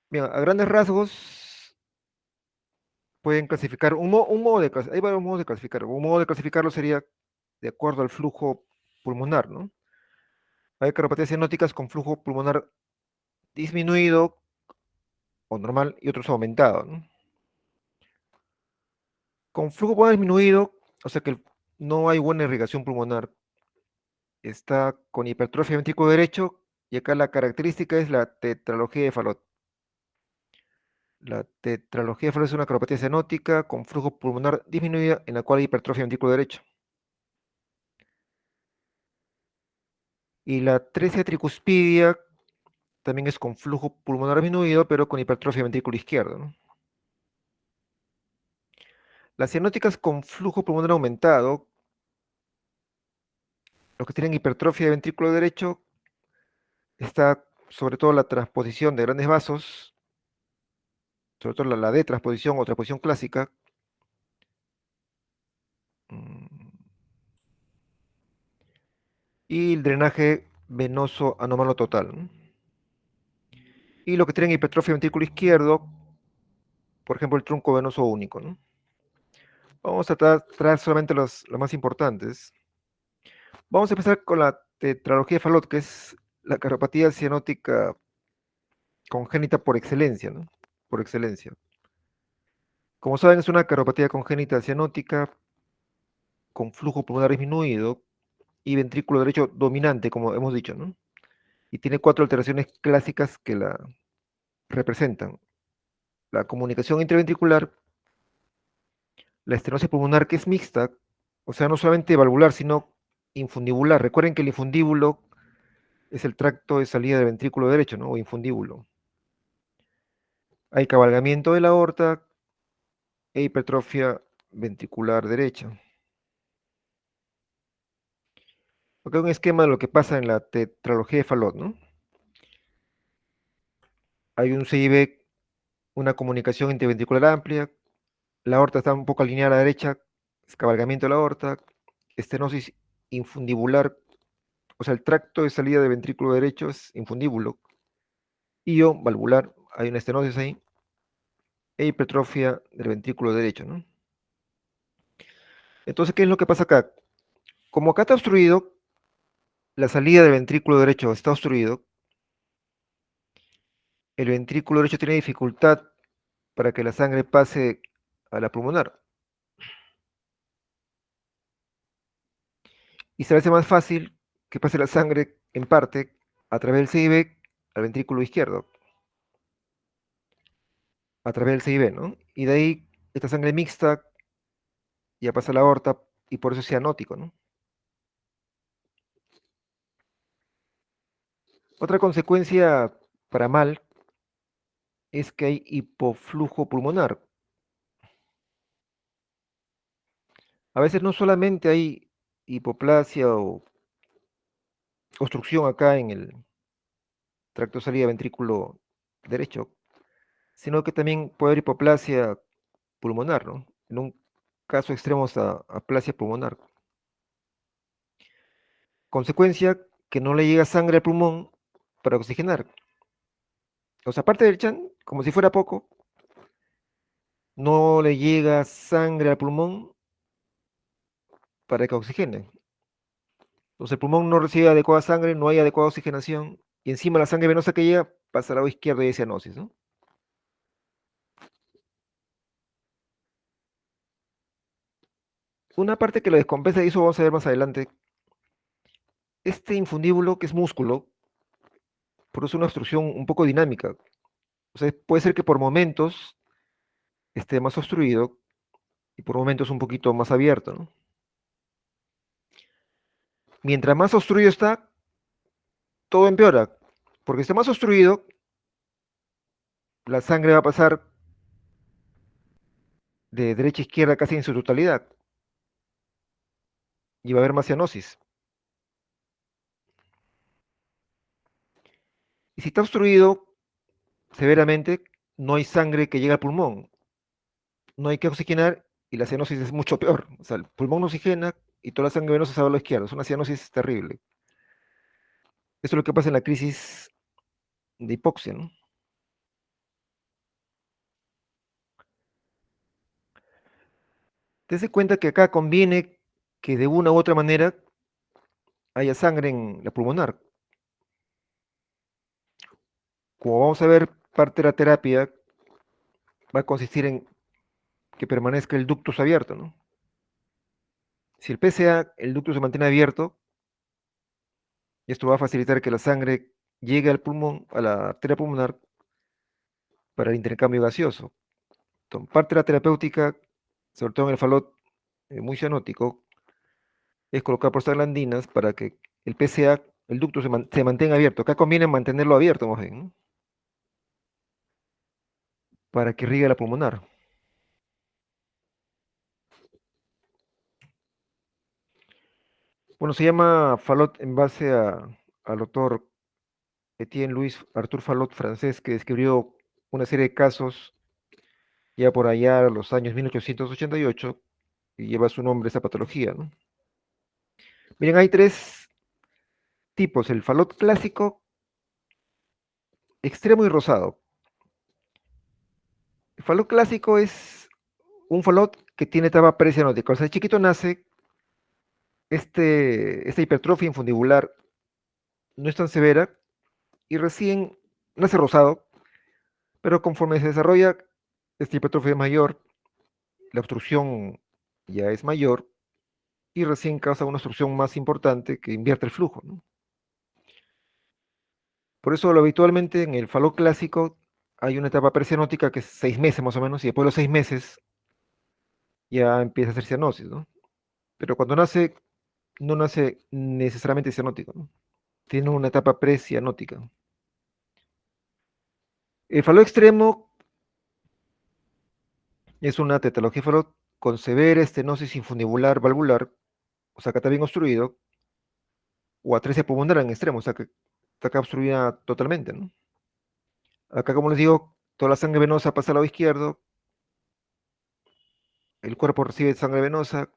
Bien, a grandes rasgos pueden clasificar un modo de hay varios modos de clasificar. Un modo de clasificarlo sería de acuerdo al flujo pulmonar, ¿no? Hay cardiopatías cianóticas con flujo pulmonar disminuido o normal y otros aumentado, ¿no? Con flujo pulmonar disminuido, o sea que no hay buena irrigación pulmonar, está con hipertrofia ventrículo derecho y acá la característica es la tetralogía de Fallot. La tetralogía de Fallot es una cardiopatía cianótica con flujo pulmonar disminuida en la cual hay hipertrofia ventrículo derecho. Y la atresia tricuspidia también es con flujo pulmonar disminuido, pero con hipertrofia ventrículo izquierdo, ¿no? Las cianóticas con flujo pulmonar aumentado, los que tienen hipertrofia de ventrículo derecho, está sobre todo la transposición de grandes vasos, sobre todo la D-transposición o transposición clásica, mm, y el drenaje venoso anómalo total, ¿no? Y los que tienen hipertrofia de ventrículo izquierdo, por ejemplo, el trunco venoso único, ¿no? Vamos a tratar solamente los más importantes. Vamos a empezar con la tetralogía de Fallot, que es la cardiopatía cianótica congénita por excelencia, ¿no? Por excelencia. Como saben, es una cardiopatía congénita cianótica con flujo pulmonar disminuido y ventrículo derecho dominante, como hemos dicho, ¿no? Y tiene cuatro alteraciones clásicas que la representan. La comunicación intraventricular, la estenosis pulmonar que es mixta, o sea, no solamente valvular, sino infundibular. Recuerden que el infundíbulo es el tracto de salida del ventrículo derecho, ¿no? O infundíbulo. Hay cabalgamiento de la aorta e hipertrofia ventricular derecha. Acá hay un esquema de lo que pasa en la tetralogía de Fallot, ¿no? Hay un CIB, una comunicación interventricular amplia, la aorta está un poco alineada a la derecha, es cabalgamiento de la aorta, estenosis infundibular, o sea, el tracto de salida de ventrículo derecho es infundíbulo, io valvular, hay una estenosis ahí, e hipertrofia del ventrículo derecho, ¿no? Entonces, ¿qué es lo que pasa acá? Como acá está obstruido, la salida del ventrículo derecho está obstruido, el ventrículo derecho tiene dificultad para que la sangre pase a la pulmonar. Y se hace más fácil que pase la sangre, en parte, a través del CIB al ventrículo izquierdo, a través del CIB, ¿no? Y de ahí, esta sangre mixta ya pasa a la aorta y por eso es cianótico, ¿no? Otra consecuencia para mal es que hay hipoflujo pulmonar. A veces no solamente hay hipoplasia o obstrucción acá en el tracto de salida ventrículo derecho, sino que también puede haber hipoplasia pulmonar, ¿no? En un caso extremo a aplasia pulmonar. Consecuencia, que no le llega sangre al pulmón para oxigenar. O sea, aparte del chan, como si fuera poco, no le llega sangre al pulmón para que oxigene. Entonces el pulmón no recibe adecuada sangre, no hay adecuada oxigenación, y encima la sangre venosa que llega pasa al lado izquierdo y hay cianosis, ¿no? Una parte que lo descompensa, y eso vamos a ver más adelante, este infundíbulo que es músculo, produce una obstrucción un poco dinámica. O sea, puede ser que por momentos esté más obstruido y por momentos un poquito más abierto, ¿no? Mientras más obstruido está, todo empeora, porque está más obstruido, la sangre va a pasar de derecha a izquierda casi en su totalidad y va a haber más cianosis. Y si está obstruido severamente, no hay sangre que llegue al pulmón, no hay que oxigenar y la cianosis es mucho peor. O sea, el pulmón no oxigena y toda la sangre venosa se va a lo izquierdo. Es una cianosis terrible. Eso es lo que pasa en la crisis de hipoxia, ¿no? Dese cuenta que acá conviene que de una u otra manera haya sangre en la pulmonar. Como vamos a ver, parte de la terapia va a consistir en que permanezca el ductus abierto, ¿no? Si el PSA, el ductus se mantiene abierto, esto va a facilitar que la sangre llegue al pulmón, a la arteria pulmonar, para el intercambio gaseoso. Entonces, parte de la terapéutica, sobre todo en el falot muy cianótico, es colocar prostaglandinas para que el PSA, el ducto se mantenga abierto. Acá conviene mantenerlo abierto, más bien, ¿no? Para que irrigue la pulmonar. Bueno, se llama falot en base al doctor Etienne Louis Arthur Falot, francés, que describió una serie de casos ya por allá a los años 1888 y lleva su nombre esa patología, ¿no? Miren, hay tres tipos: el falot clásico, extremo y rosado. El falot clásico es un falot que tiene etapa precianótica. O sea, el chiquito nace, esta hipertrofia infundibular no es tan severa y recién nace rosado, pero conforme se desarrolla, esta hipertrofia es mayor, la obstrucción ya es mayor y recién causa una obstrucción más importante que invierte el flujo, ¿no? Por eso, lo habitualmente en el falot clásico hay una etapa precianótica que es 6 meses más o menos, y después de los 6 meses ya empieza a hacer cianosis, ¿no? Pero cuando nace, no nace necesariamente cianótico, ¿no? Tiene una etapa precianótica. El falot extremo es una tetralogía falot con severa estenosis infundibular valvular, o sea que está bien obstruido, o atresia pulmonar en extremo, o sea que está acá obstruida totalmente, ¿no? Acá, como les digo, toda la sangre venosa pasa al lado izquierdo, el cuerpo recibe sangre venosa,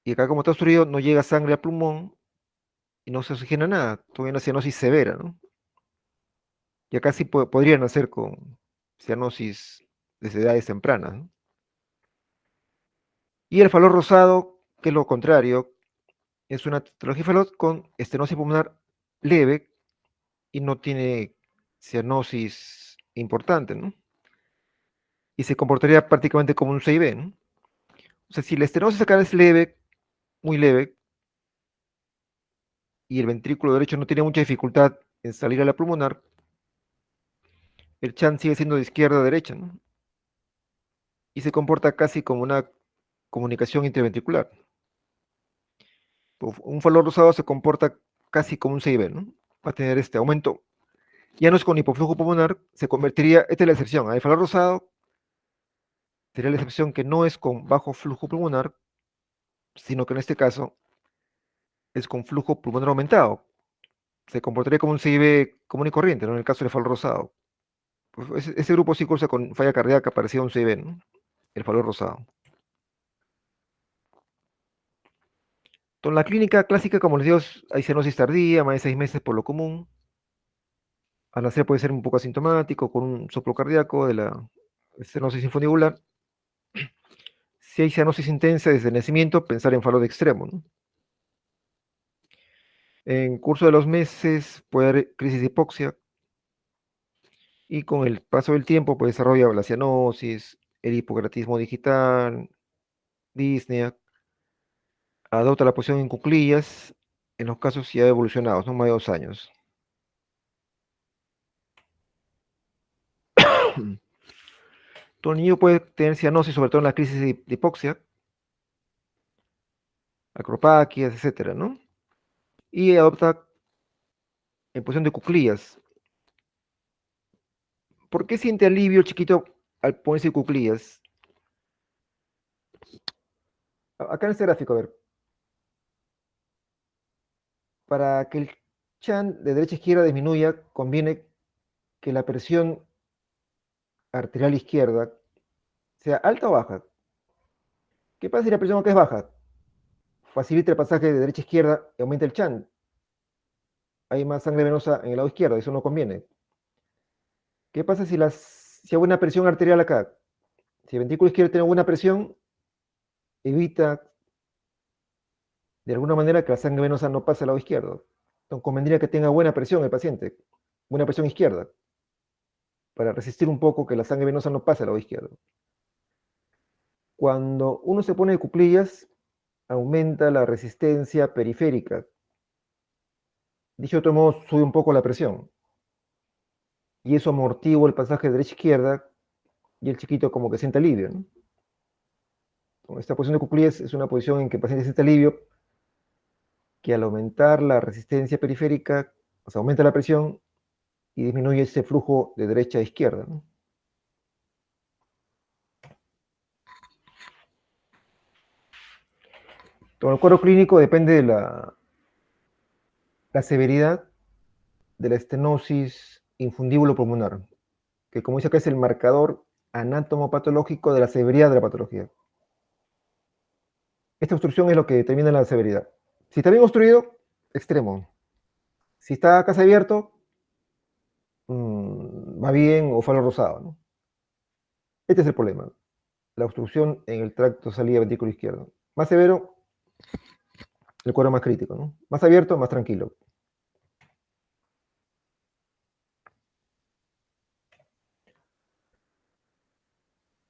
y acá, como está obstruido, no llega sangre al pulmón y no se oxigena nada, todavía una cianosis severa, ¿no? Y acá sí podrían nacer con cianosis desde edades tempranas, ¿no? Y el falot rosado, que es lo contrario, es una tetralogía falot con estenosis pulmonar leve y no tiene cianosis importante, ¿no? Y se comportaría prácticamente como un CIB, ¿no? O sea, si la estenosis acá es leve, muy leve, y el ventrículo derecho no tiene mucha dificultad en salir a la pulmonar, el chant sigue siendo de izquierda a derecha, ¿no? Y se comporta casi como una comunicación interventricular. Un falot rosado se comporta casi como un CIB, ¿no? Va a tener este aumento. Ya no es con hipoflujo pulmonar, se convertiría, esta es la excepción, el falot rosado sería la excepción, que no es con bajo flujo pulmonar, sino que en este caso es con flujo pulmonar aumentado. Se comportaría como un CIB común y corriente, ¿no? En el caso del falot rosado. Pues ese grupo sí cursa con falla cardíaca parecida a un CIB, ¿no? El falot rosado. Entonces, la clínica clásica, como les digo, hay cianosis tardía, más de 6 meses por lo común. Al nacer puede ser un poco asintomático, con un soplo cardíaco de la cianosis infundibular. Si hay cianosis intensa desde el nacimiento, pensar en falot extremo, ¿no? En curso de los meses puede haber crisis de hipoxia y con el paso del tiempo pues desarrolla la cianosis, el hipocratismo digital, disnea, adopta la posición en cuclillas en los casos ya evolucionados, no más de 2 años. Todo el niño puede tener cianosis, sobre todo en la crisis de hipoxia, acropaquias, etcétera, ¿no? Y adopta en posición de cuclillas. ¿Por qué siente alivio el chiquito al ponerse cuclillas? Acá en este gráfico, a ver, para que el chan de derecha a izquierda disminuya, conviene que la presión arterial izquierda sea alta o baja. ¿Qué pasa si la presión acá es baja? Facilita el pasaje de derecha a izquierda y aumenta el chan. Hay más sangre venosa en el lado izquierdo, eso no conviene. ¿Qué pasa si hay buena presión arterial acá? Si el ventrículo izquierdo tiene buena presión, evita de alguna manera que la sangre venosa no pase al lado izquierdo. Entonces convendría que tenga buena presión el paciente, buena presión izquierda, para resistir un poco que la sangre venosa no pase al lado izquierdo. Cuando uno se pone de cuclillas, aumenta la resistencia periférica. Dicho de otro modo, sube un poco la presión. Y eso amortigua el pasaje de derecha-izquierda y el chiquito como que siente alivio, ¿no? Esta posición de cuclillas es una posición en que el paciente siente alivio, que al aumentar la resistencia periférica, o sea, aumenta la presión y disminuye ese flujo de derecha a izquierda, ¿no? El cuadro clínico depende de la severidad de la estenosis infundíbulo pulmonar, que como dice acá es el marcador anatomopatológico de la severidad de la patología. Esta obstrucción es lo que determina la severidad. Si está bien obstruido, extremo. Si está casi abierto, va bien o falo rosado, ¿no? Este es el problema, la obstrucción en el tracto salida ventrículo izquierdo. Más severo, el cuadro más crítico, ¿no? Más abierto, más tranquilo.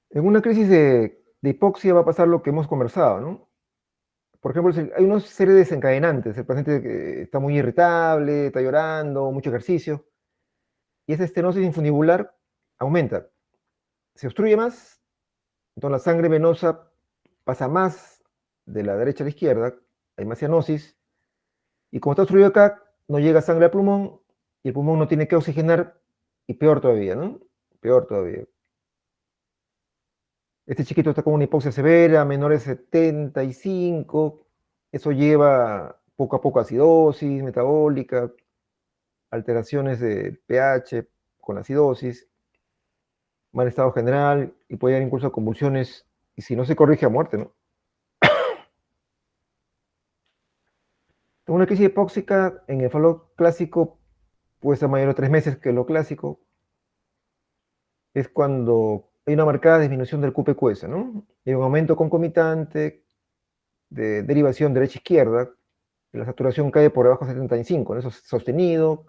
En una crisis de hipoxia va a pasar lo que hemos conversado, ¿no? Por ejemplo, hay una serie de desencadenantes. El paciente está muy irritable, está llorando, mucho ejercicio, y esa estenosis infundibular aumenta. Se obstruye más, entonces la sangre venosa pasa más de la derecha a la izquierda, hay más cianosis, y como está obstruido acá, no llega sangre al pulmón, y el pulmón no tiene que oxigenar, y peor todavía, ¿no? Peor todavía. Este chiquito está con una hipoxia severa, menores de 75, eso lleva poco a poco a acidosis metabólica, alteraciones del pH con la acidosis, mal estado general, y puede dar incluso a convulsiones, y si no se corrige a muerte, ¿no? Una crisis hipóxica en el falo clásico puede ser mayor a 3 meses, que lo clásico es cuando hay una marcada disminución del QPQS, ¿no? Hay un aumento concomitante de derivación derecha-izquierda, la saturación cae por debajo de 75, ¿no? Eso es sostenido,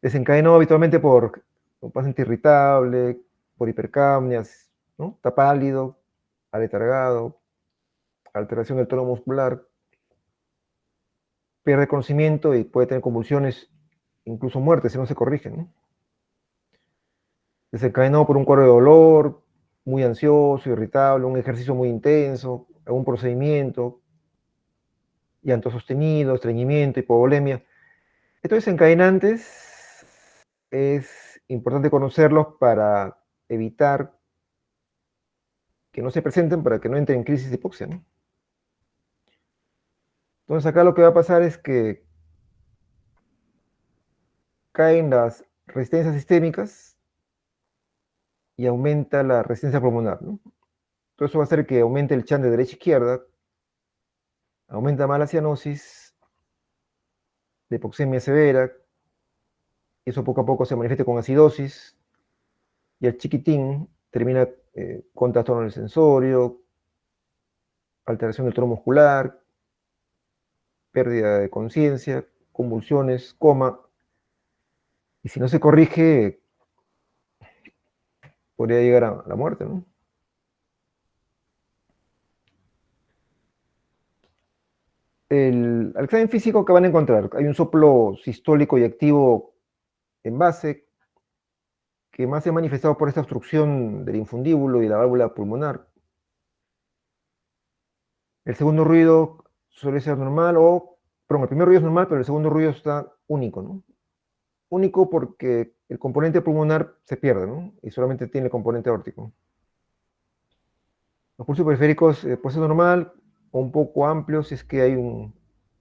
desencadenado habitualmente por un paciente irritable, por hipercapnias, ¿no? Está pálido, aletargado, alteración del tono muscular, pierde conocimiento y puede tener convulsiones, incluso muerte si no se corrigen, ¿no? Desencadenado por un cuadro de dolor, muy ansioso, irritable, un ejercicio muy intenso, algún procedimiento, llanto sostenido, estreñimiento, hipovolemia. Estos desencadenantes es importante conocerlos para evitar que no se presenten, para que no entren en crisis de hipoxia, ¿no? Entonces acá lo que va a pasar es que caen las resistencias sistémicas y aumenta la resistencia pulmonar, ¿no? Entonces eso va a hacer que aumente el chan de derecha a izquierda, aumenta más la cianosis, la hipoxemia severa, y eso poco a poco se manifiesta con acidosis, y el chiquitín termina con trastorno del sensorio, alteración del tono muscular, pérdida de conciencia, convulsiones, coma, y si no se corrige, podría llegar a la muerte, ¿no? Al examen físico que van a encontrar, hay un soplo sistólico y activo en base, que más se ha manifestado por esta obstrucción del infundíbulo y la válvula pulmonar. El segundo ruido suele ser normal, perdón, el primer ruido es normal, pero el segundo ruido está único, ¿no? Único porque el componente pulmonar se pierde, ¿no? Y solamente tiene el componente aórtico. Los pulsos periféricos puede ser normal o un poco amplio si es que hay un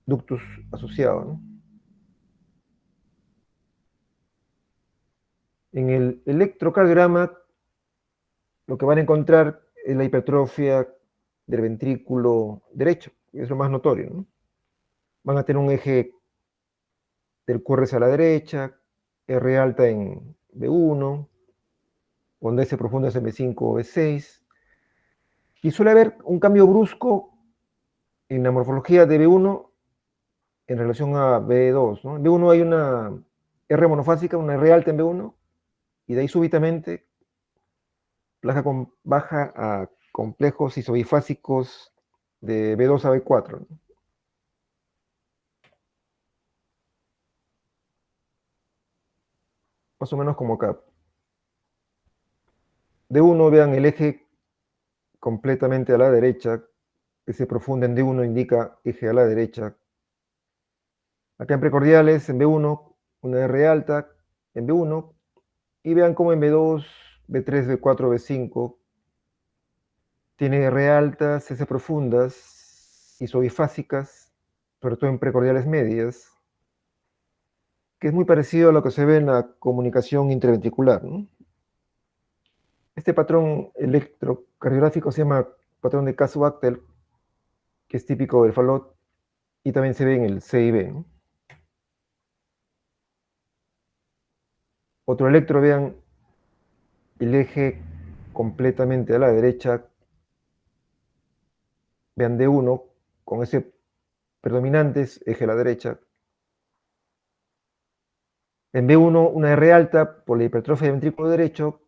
ductus asociado, ¿no? En el electrocardiograma lo que van a encontrar es la hipertrofia del ventrículo derecho, que es lo más notorio, ¿no? Van a tener un eje del QRS a la derecha, R alta en B1, cuando S profunda es en B5 o B6, Y suele haber un cambio brusco en la morfología de B1 en relación a B2, ¿no? En B1 hay una R monofásica, una R alta en B1, y de ahí súbitamente baja a complejos isobifásicos de B2 a B4, ¿no? Más o menos como acá. D1, vean el eje completamente a la derecha, ese profundo en D1 indica eje a la derecha. Acá en precordiales, en B1, una R alta en B1, y vean cómo en B2, B3, B4, B5 tiene R altas, S profundas, isobifásicas, sobre todo en precordiales medias, que es muy parecido a lo que se ve en la comunicación intraventricular, ¿no? Este patrón electrocardiográfico se llama patrón de Cass-Wachtel, que es típico del Fallot, y también se ve en el CIB, ¿no? Otro electro, vean el eje completamente a la derecha, vean D1, con ese predominante eje a la derecha. En B1, una R alta por la hipertrofia del ventrículo derecho,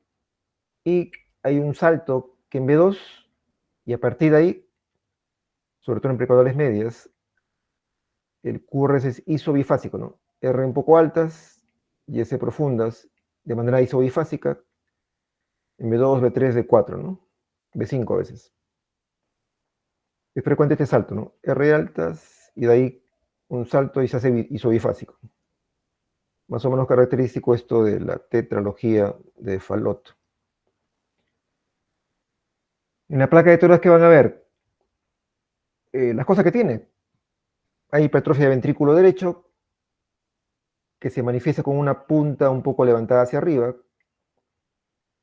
y hay un salto que en B2, y a partir de ahí, sobre todo en precaudales medias, el QRS es isobifásico, ¿no? R un poco altas y S profundas, de manera isobifásica, en B2, B3, B4, ¿no? B5 a veces. Es frecuente este salto, ¿no? R altas y de ahí un salto y se hace isobifásico. Más o menos característico esto de la tetralogía de Fallot. En la placa de toras que van a ver, las cosas que tiene. Hay hipertrofia de ventrículo derecho, que se manifiesta con una punta un poco levantada hacia arriba.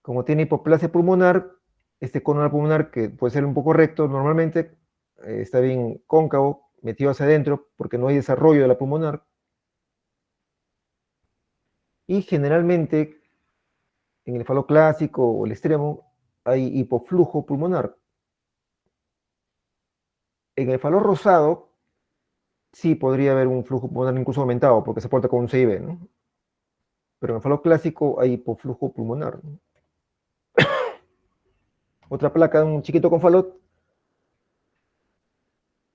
Como tiene hipoplasia pulmonar, este cono pulmonar, que puede ser un poco recto normalmente, está bien cóncavo, metido hacia adentro, porque no hay desarrollo de la pulmonar. Y generalmente, en el falo clásico o el extremo, hay hipoflujo pulmonar. En el falo rosado, sí podría haber un flujo pulmonar incluso aumentado, porque se porta con un CIB, ¿no? Pero en el falo clásico hay hipoflujo pulmonar, ¿no? Otra placa, un chiquito con falot,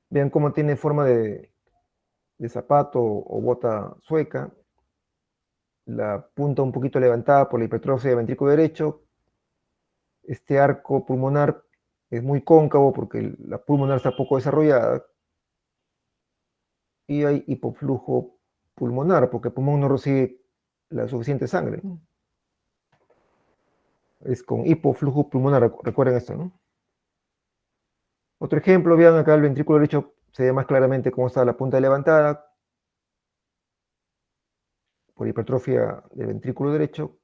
vean cómo tiene forma de zapato o bota sueca, la punta un poquito levantada por la hipertrofia del ventrículo derecho, este arco pulmonar es muy cóncavo porque la pulmonar está poco desarrollada, y hay hipoflujo pulmonar porque el pulmón no recibe la suficiente sangre, ¿no? Es con hipoflujo pulmonar, recuerden esto, ¿no? Otro ejemplo, vean acá el ventrículo derecho, se ve más claramente cómo está la punta levantada por hipertrofia del ventrículo derecho.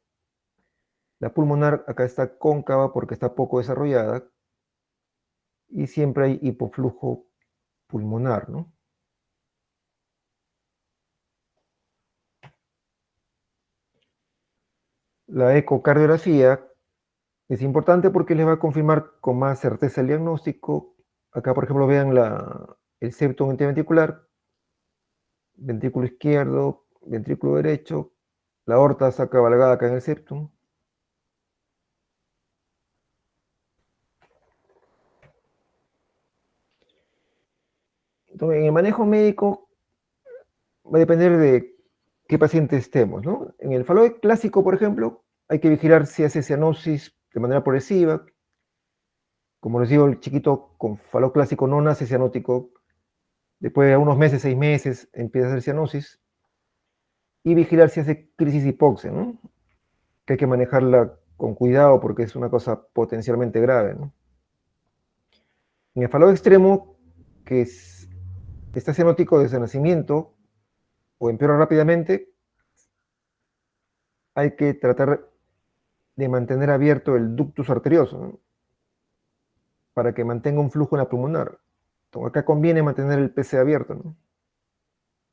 La pulmonar acá está cóncava porque está poco desarrollada, y siempre hay hipoflujo pulmonar, ¿no? La ecocardiografía es importante porque les va a confirmar con más certeza el diagnóstico. Acá, por ejemplo, vean el septum interventricular, ventrículo izquierdo, ventrículo derecho, la aorta está cabalgada acá en el septum. Entonces, en el manejo médico va a depender de qué paciente estemos, ¿no? En el falo clásico, por ejemplo, hay que vigilar si hace cianosis de manera progresiva. Como les digo, el chiquito con falo clásico no nace cianótico, después de unos meses, 6 meses, empieza a hacer cianosis, y vigilar si hace crisis hipoxia, ¿no? Que hay que manejarla con cuidado porque es una cosa potencialmente grave, ¿no? En el falo extremo, que está cianótico desde el nacimiento o empeora rápidamente, hay que tratar de mantener abierto el ductus arterioso, ¿no? Para que mantenga un flujo en la pulmonar. Entonces, acá conviene mantener el PC abierto, ¿no?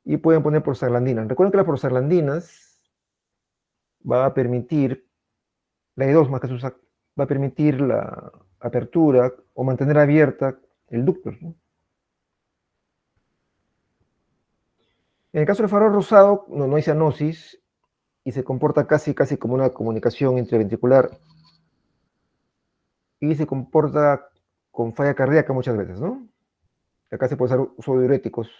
Y pueden poner prostaglandinas. Recuerden que las prostaglandinas va a permitir, la E2 más que se usa, va a permitir la apertura o mantener abierta el ductus, ¿no? En el caso del faro rosado, no hay cianosis y se comporta casi como una comunicación intraventricular y se comporta con falla cardíaca muchas veces, ¿no? Acá se puede usar uso de diuréticos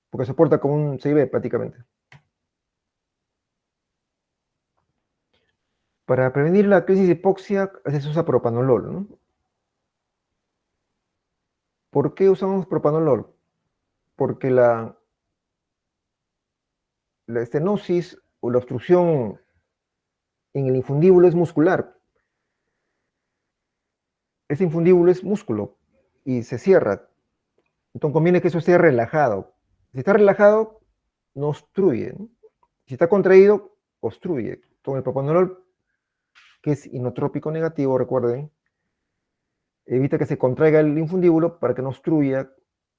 porque se porta como un CIB prácticamente. Para prevenir la crisis de hipoxia, se usa propanolol, ¿no? ¿Por qué usamos propanolol? Porque la estenosis o la obstrucción en el infundíbulo es muscular. Ese infundíbulo es músculo y se cierra. Entonces conviene que eso esté relajado. Si está relajado, no obstruye, ¿no? Si está contraído, obstruye. Con el propanolol, que es inotrópico negativo, recuerden, evita que se contraiga el infundíbulo para que no obstruya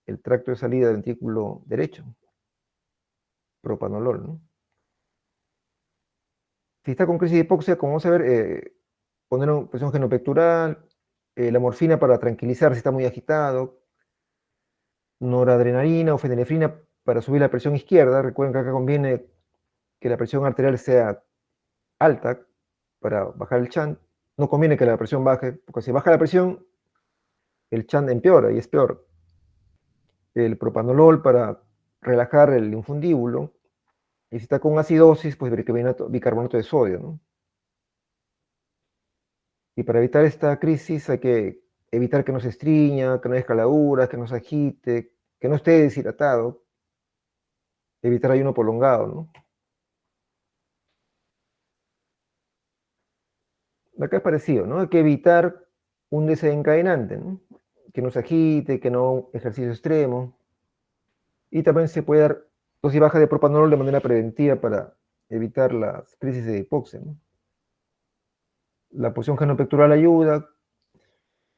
el tracto de salida del ventrículo derecho. Propanolol, ¿no? Si está con crisis de hipoxia, como vamos a ver, poner una presión genopectoral, la morfina para tranquilizar si está muy agitado, noradrenalina o fenilefrina para subir la presión izquierda. Recuerden que acá conviene que la presión arterial sea alta para bajar el chant. No conviene que la presión baje, porque si baja la presión, el chant empeora y es peor. El propanolol para relajar el infundíbulo. Y si está con acidosis, pues bicarbonato de sodio, ¿no? Y para evitar esta crisis hay que evitar que no se estriña, que no haya escaladuras, que no se agite, que no esté deshidratado, evitar ayuno prolongado, ¿no? Acá es parecido, ¿no? Hay que evitar un desencadenante, ¿no? Que no se agite, que no ejercicio extremo. Y también se puede dar dosis baja de propanolol de manera preventiva para evitar las crisis de hipoxia, ¿no? La posición genopectoral ayuda.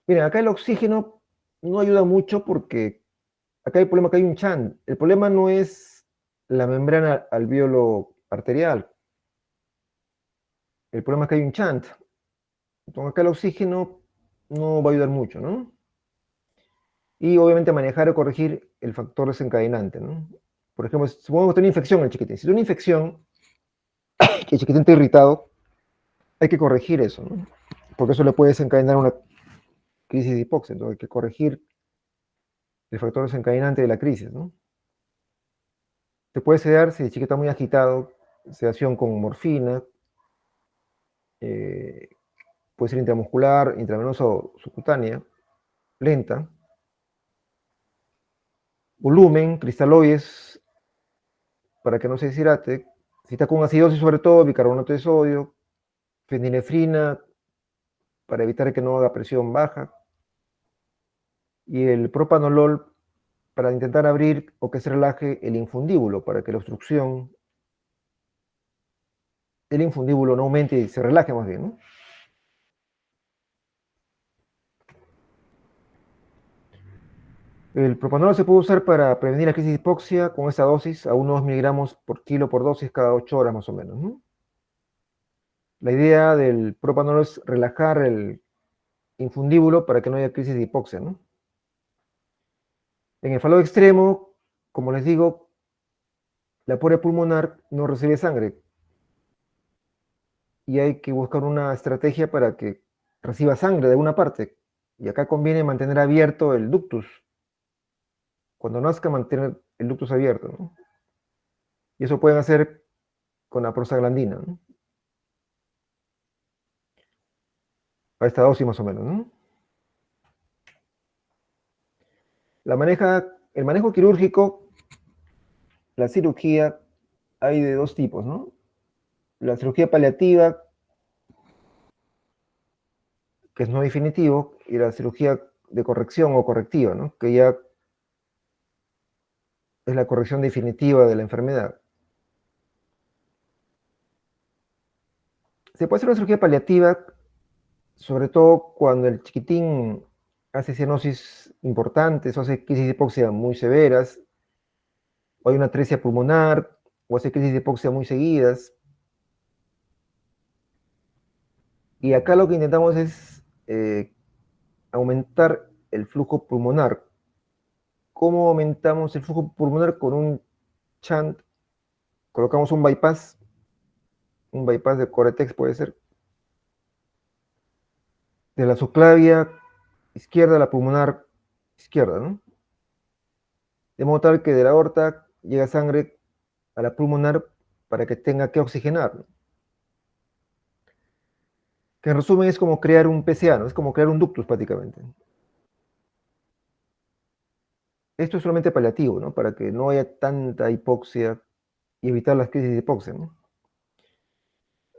Miren, acá el oxígeno no ayuda mucho porque acá hay el problema que hay un chant. El problema no es la membrana alveolo arterial. El problema es que hay un chant. Entonces acá el oxígeno no va a ayudar mucho, ¿no? Y obviamente manejar o corregir el factor desencadenante, ¿no? Por ejemplo, supongamos que tiene una infección el chiquitín. Si tiene una infección, que el chiquitín está irritado, hay que corregir eso, ¿no? Porque eso le puede desencadenar una crisis de hipoxia. Entonces hay que corregir el factor desencadenante de la crisis, ¿no? Se puede sedar si el chiquito está muy agitado, sedación con morfina, eh, puede ser intramuscular, intravenosa o subcutánea, lenta. Volumen, cristaloides, para que no se deshidrate. Si está con acidosis, sobre todo, bicarbonato de sodio, fenilefrina, para evitar que no haga presión baja. Y el propanolol, para intentar abrir o que se relaje el infundíbulo, para que la obstrucción del infundíbulo no aumente y se relaje más bien, ¿no? El propanolol se puede usar para prevenir la crisis de hipoxia con esta dosis a unos 2 miligramos por kilo por dosis cada 8 horas más o menos, ¿no? La idea del propanolol es relajar el infundíbulo para que no haya crisis de hipoxia, ¿no? En el fallo extremo, como les digo, la porea pulmonar no recibe sangre y hay que buscar una estrategia para que reciba sangre de alguna parte. Y acá conviene mantener abierto el ductus. Cuando nazca, mantener el ductus abierto, ¿no? Y eso pueden hacer con la prostaglandina, ¿no? A esta dosis más o menos, ¿no? El manejo quirúrgico, la cirugía, hay de dos tipos, ¿no? La cirugía paliativa, que es no definitivo, y la cirugía de corrección o correctiva, ¿no? Que ya es la corrección definitiva de la enfermedad. Se puede hacer una cirugía paliativa, sobre todo cuando el chiquitín hace cianosis importantes o hace crisis de hipoxia muy severas, o hay una atresia pulmonar, o hace crisis de hipoxia muy seguidas. Y acá lo que intentamos es aumentar el flujo pulmonar. ¿Cómo aumentamos el flujo pulmonar? Con un shunt, colocamos un bypass de Coretex puede ser, de la subclavia izquierda a la pulmonar izquierda, ¿no? De modo tal que de la aorta llega sangre a la pulmonar para que tenga que oxigenar, ¿no? Que en resumen es como crear un PCA, ¿no? Es como crear un ductus prácticamente. Esto es solamente paliativo, ¿no? Para que no haya tanta hipoxia y evitar las crisis de hipoxia, ¿no?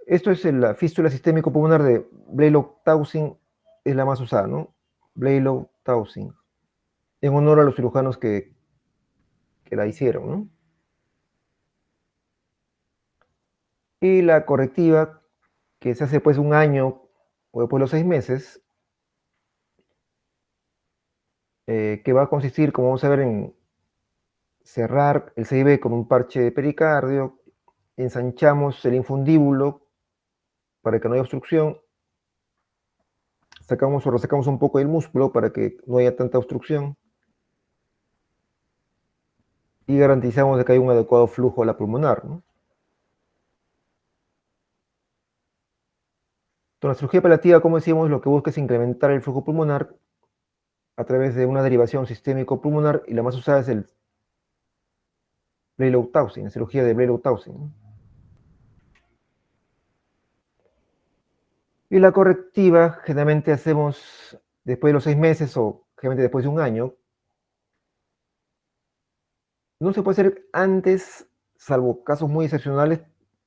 Esto es la fístula sistémico pulmonar de Blalock-Taussig, es la más usada, ¿no? Blalock-Taussig, en honor a los cirujanos que la hicieron, ¿no? Y la correctiva, que se hace después de un año o después de los 6 meses, que va a consistir, como vamos a ver, en cerrar el CIB con un parche de pericardio, ensanchamos el infundíbulo para que no haya obstrucción, sacamos o resacamos un poco del músculo para que no haya tanta obstrucción y garantizamos de que hay un adecuado flujo a la pulmonar, ¿no? Entonces, la cirugía paliativa, como decíamos, lo que busca es incrementar el flujo pulmonar a través de una derivación sistémico pulmonar y la más usada es el Blalock-Taussig, la cirugía de Blalock-Taussig, ¿no? Y la correctiva generalmente hacemos después de los 6 meses o generalmente después de un año. No se puede hacer antes, salvo casos muy excepcionales,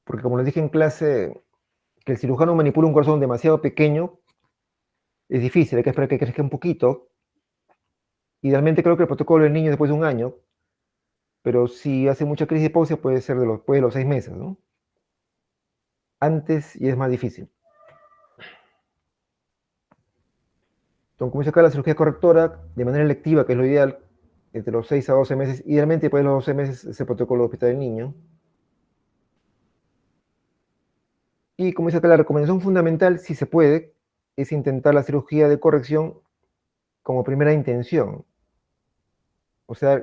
porque como les dije en clase, que el cirujano manipule un corazón demasiado pequeño es difícil, hay que esperar que crezca un poquito. Idealmente creo que el protocolo del niño después de un año, pero si hace mucha crisis de hipoxia puede ser después de los 6 meses, ¿no? Antes y es más difícil. Entonces, como dice acá, la cirugía correctora, de manera electiva, que es lo ideal, entre los 6 a 12 meses, idealmente después de los 12 meses es el protocolo de hospital del niño. Y como dice acá, la recomendación fundamental, si se puede, es intentar la cirugía de corrección como primera intención. O sea,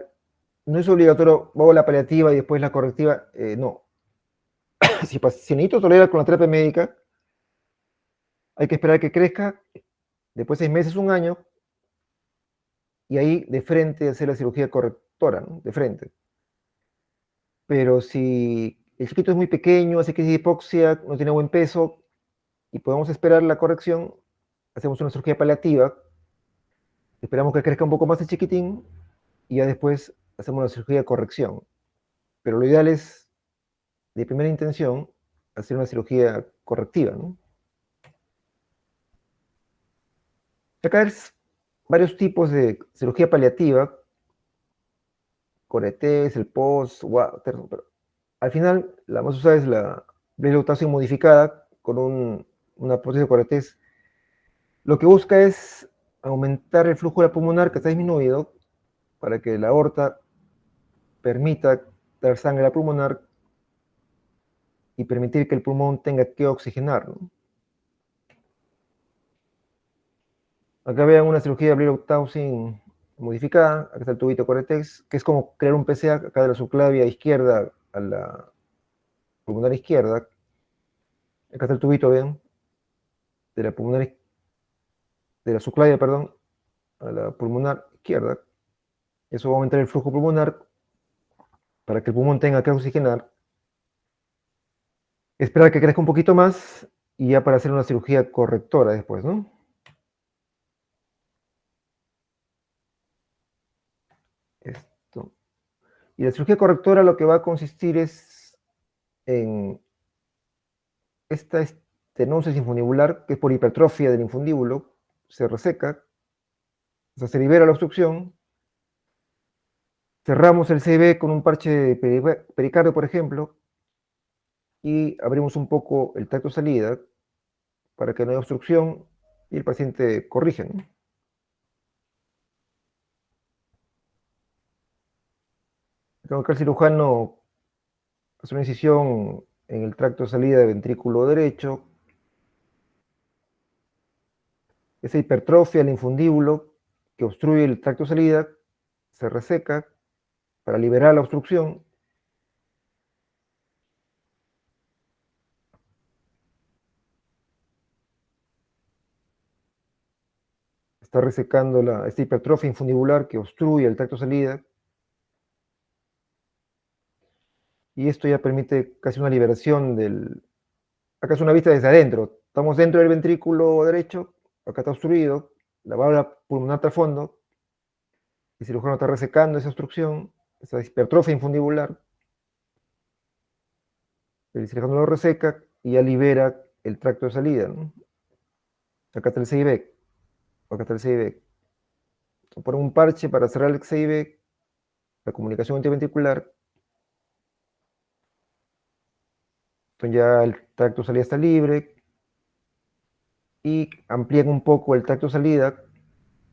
no es obligatorio, hago la paliativa y después la correctiva, no. Si necesito tolerar con la terapia médica, hay que esperar que crezca, después 6 meses, un año, y ahí de frente hacer la cirugía correctora, ¿no? De frente. Pero si el chiquito es muy pequeño, hace crisis de hipoxia, no tiene buen peso, y podemos esperar la corrección, hacemos una cirugía paliativa, esperamos que crezca un poco más el chiquitín, y ya después hacemos la cirugía de corrección. Pero lo ideal es, de primera intención, hacer una cirugía correctiva, ¿no? Acá es varios tipos de cirugía paliativa, Coretes, el POS, Water, pero al final la más usada es la blelotación modificada con una prótesis de Coretes. Lo que busca es aumentar el flujo de la pulmonar que está disminuido para que la aorta permita dar sangre a la pulmonar y permitir que el pulmón tenga que oxigenar, ¿no? Acá vean una cirugía de Blalock-Taussig modificada, acá está el tubito Coretex, que es como crear un PCA acá de la subclavia izquierda a la pulmonar izquierda. Acá está el tubito, vean, de la pulmonar, de la subclavia, perdón, a la pulmonar izquierda. Eso va a aumentar el flujo pulmonar para que el pulmón tenga que oxigenar. Esperar que crezca un poquito más y ya para hacer una cirugía correctora después, ¿no? Esto. Y la cirugía correctora lo que va a consistir es en esta estenosis infundibular, que es por hipertrofia del infundíbulo, se reseca, o sea, se libera la obstrucción, cerramos el CB con un parche de pericardio, por ejemplo, y abrimos un poco el tracto salida para que no haya obstrucción y el paciente corrige, ¿no? Tengo que el cirujano hace una incisión en el tracto de salida del ventrículo derecho, esa hipertrofia del infundíbulo que obstruye el tracto de salida se reseca para liberar la obstrucción. Está resecando esta hipertrofia infundibular que obstruye el tracto de salida. Y esto ya permite casi una liberación del... Acá es una vista desde adentro. Estamos dentro del ventrículo derecho, acá está obstruido, la válvula pulmonar está al fondo, el cirujano está resecando esa obstrucción, esa hipertrofia infundibular, el cirujano lo reseca y ya libera el tracto de salida, ¿no? Acá está el CIB, acá está el CIB. Poner un parche para cerrar el CIB, la comunicación interventricular, entonces ya el tracto de salida está libre y amplían un poco el tracto de salida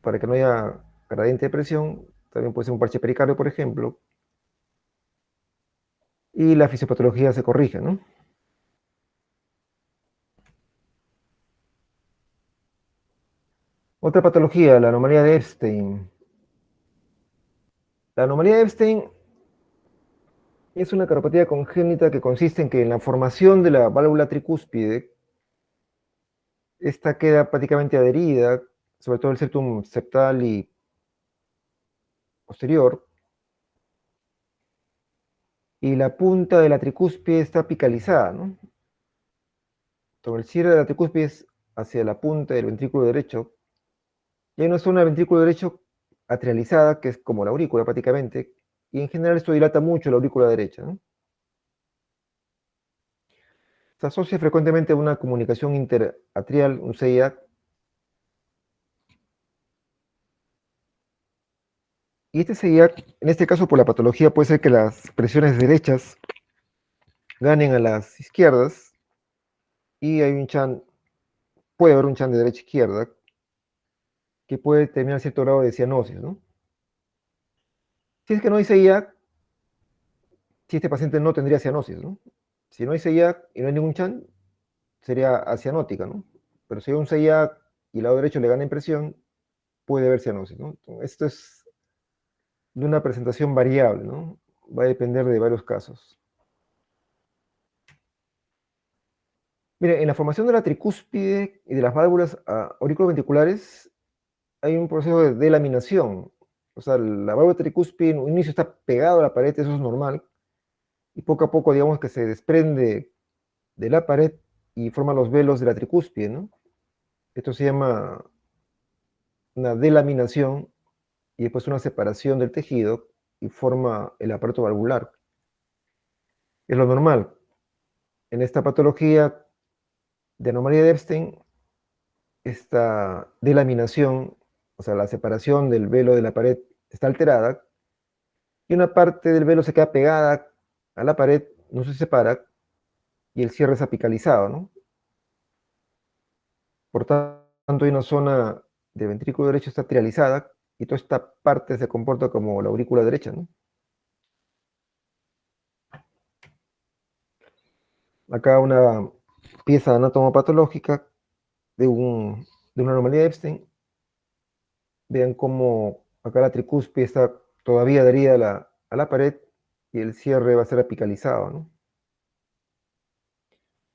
para que no haya gradiente de presión, también puede ser un parche pericardio, por ejemplo, y la fisiopatología se corrige, ¿no? Otra patología, la anomalía de Epstein. La anomalía de Epstein es una cardiopatía congénita que consiste en que en la formación de la válvula tricúspide, esta queda prácticamente adherida, sobre todo el septum septal y posterior, y la punta de la tricúspide está apicalizada, ¿no? Todo el cierre de la tricúspide es hacia la punta del ventrículo derecho, y hay una zona del ventrículo derecho atrializada, que es como la aurícula prácticamente, y en general esto dilata mucho la aurícula derecha, ¿no? Se asocia frecuentemente a una comunicación interatrial, un CIA, y este CIA, en este caso por la patología, puede ser que las presiones derechas ganen a las izquierdas, y hay un chan, puede haber un chan de derecha a izquierda, que puede terminar cierto grado de cianosis, ¿no? Si es que no hay CIA, si este paciente no tendría cianosis, ¿no? Si no hay CIA y no hay ningún chan, sería acianótica, ¿no? Pero si hay un CIA y el lado derecho le gana impresión, puede haber cianosis, ¿no? Entonces, esto es de una presentación variable, ¿no? Va a depender de varios casos. Mire, en la formación de la tricúspide y de las válvulas auriculoventriculares hay un proceso de delaminación. O sea, la válvula tricúspide en un inicio está pegada a la pared, eso es normal, y poco a poco, digamos que se desprende de la pared y forma los velos de la tricúspide, ¿no? Esto se llama una delaminación y después una separación del tejido y forma el aparato valvular. Es lo normal. En esta patología de anomalía de Epstein, esta delaminación, o sea, la separación del velo de la pared está alterada y una parte del velo se queda pegada a la pared, no se separa y el cierre es apicalizado, ¿no? Por tanto, hay una zona del ventrículo derecho está trializada y toda esta parte se comporta como la aurícula derecha, ¿no? Acá una pieza anatomopatológica de, de una anomalía de Epstein. Vean cómo acá la tricúspide está todavía adherida a la pared y el cierre va a ser apicalizado, ¿no?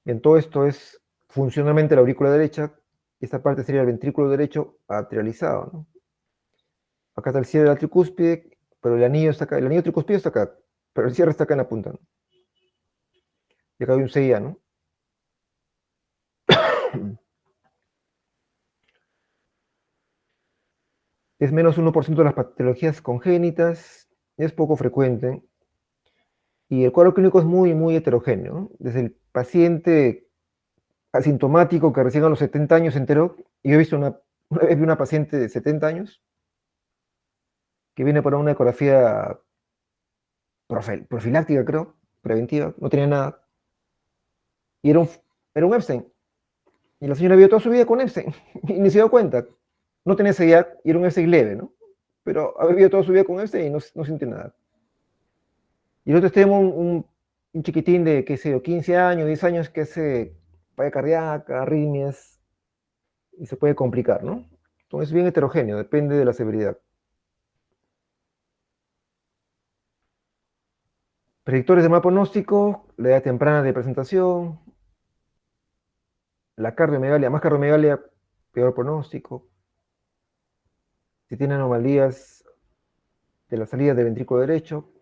Bien, todo esto es funcionalmente la aurícula derecha, y esta parte sería el ventrículo derecho atrializado, ¿no? Acá está el cierre de la tricúspide, pero el anillo está acá, el anillo tricúspide está acá, pero el cierre está acá en la punta, ¿no? Y acá hay un CIA, ¿no? Es menos 1% de las patologías congénitas, es poco frecuente, y el cuadro clínico es muy, muy heterogéneo, ¿no? Desde el paciente asintomático que recién a los 70 años se enteró, y yo he visto una vez vi una paciente de 70 años que viene para una ecografía profiláctica, creo, preventiva, no tenía nada, y era un Epstein, y la señora vivió toda su vida con Epstein, y ni se dio cuenta, no tenía seguridad, y era un Epstein leve, ¿no? Pero ha vivido toda su vida con Epstein y no siente nada. Y nosotros tenemos un chiquitín de, qué sé yo, 15 años, 10 años que hace falla cardíaca, arritmias, y se puede complicar, ¿no? Entonces es bien heterogéneo, depende de la severidad. Predictores de mal pronóstico, la edad temprana de presentación, la cardiomegalia, más cardiomegalia, peor pronóstico. Si tiene anomalías de la salida del ventrículo derecho.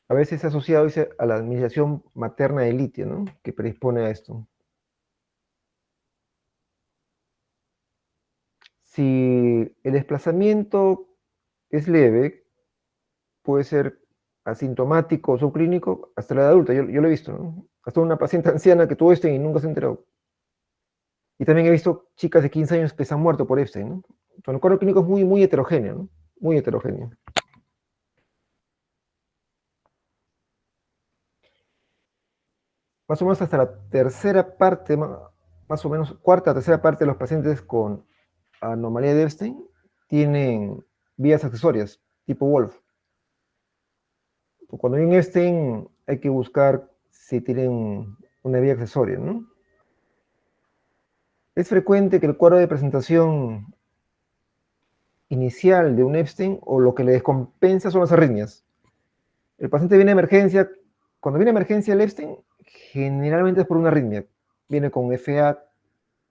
A veces se ha asociado, dice, a la administración materna de litio, ¿no? Que predispone a esto. Si el desplazamiento es leve, puede ser asintomático o subclínico hasta la edad adulta. Yo lo he visto, ¿no? Hasta una paciente anciana que tuvo Epstein y nunca se enteró. Y también he visto chicas de 15 años que se han muerto por Epstein, ¿no? Entonces, el cuadro clínico es muy, muy heterogéneo, ¿no? Muy heterogéneo. Más o menos hasta la tercera parte, más o menos cuarta, tercera parte de los pacientes con anomalía de Epstein tienen vías accesorias, tipo Wolf. Cuando hay un Epstein, hay que buscar si tienen una vía accesoria, ¿no? Es frecuente que el cuadro de presentación inicial de un Epstein o lo que le descompensa son las arritmias. El paciente viene a emergencia, cuando viene a emergencia el Epstein, generalmente es por una arritmia. Viene con FA,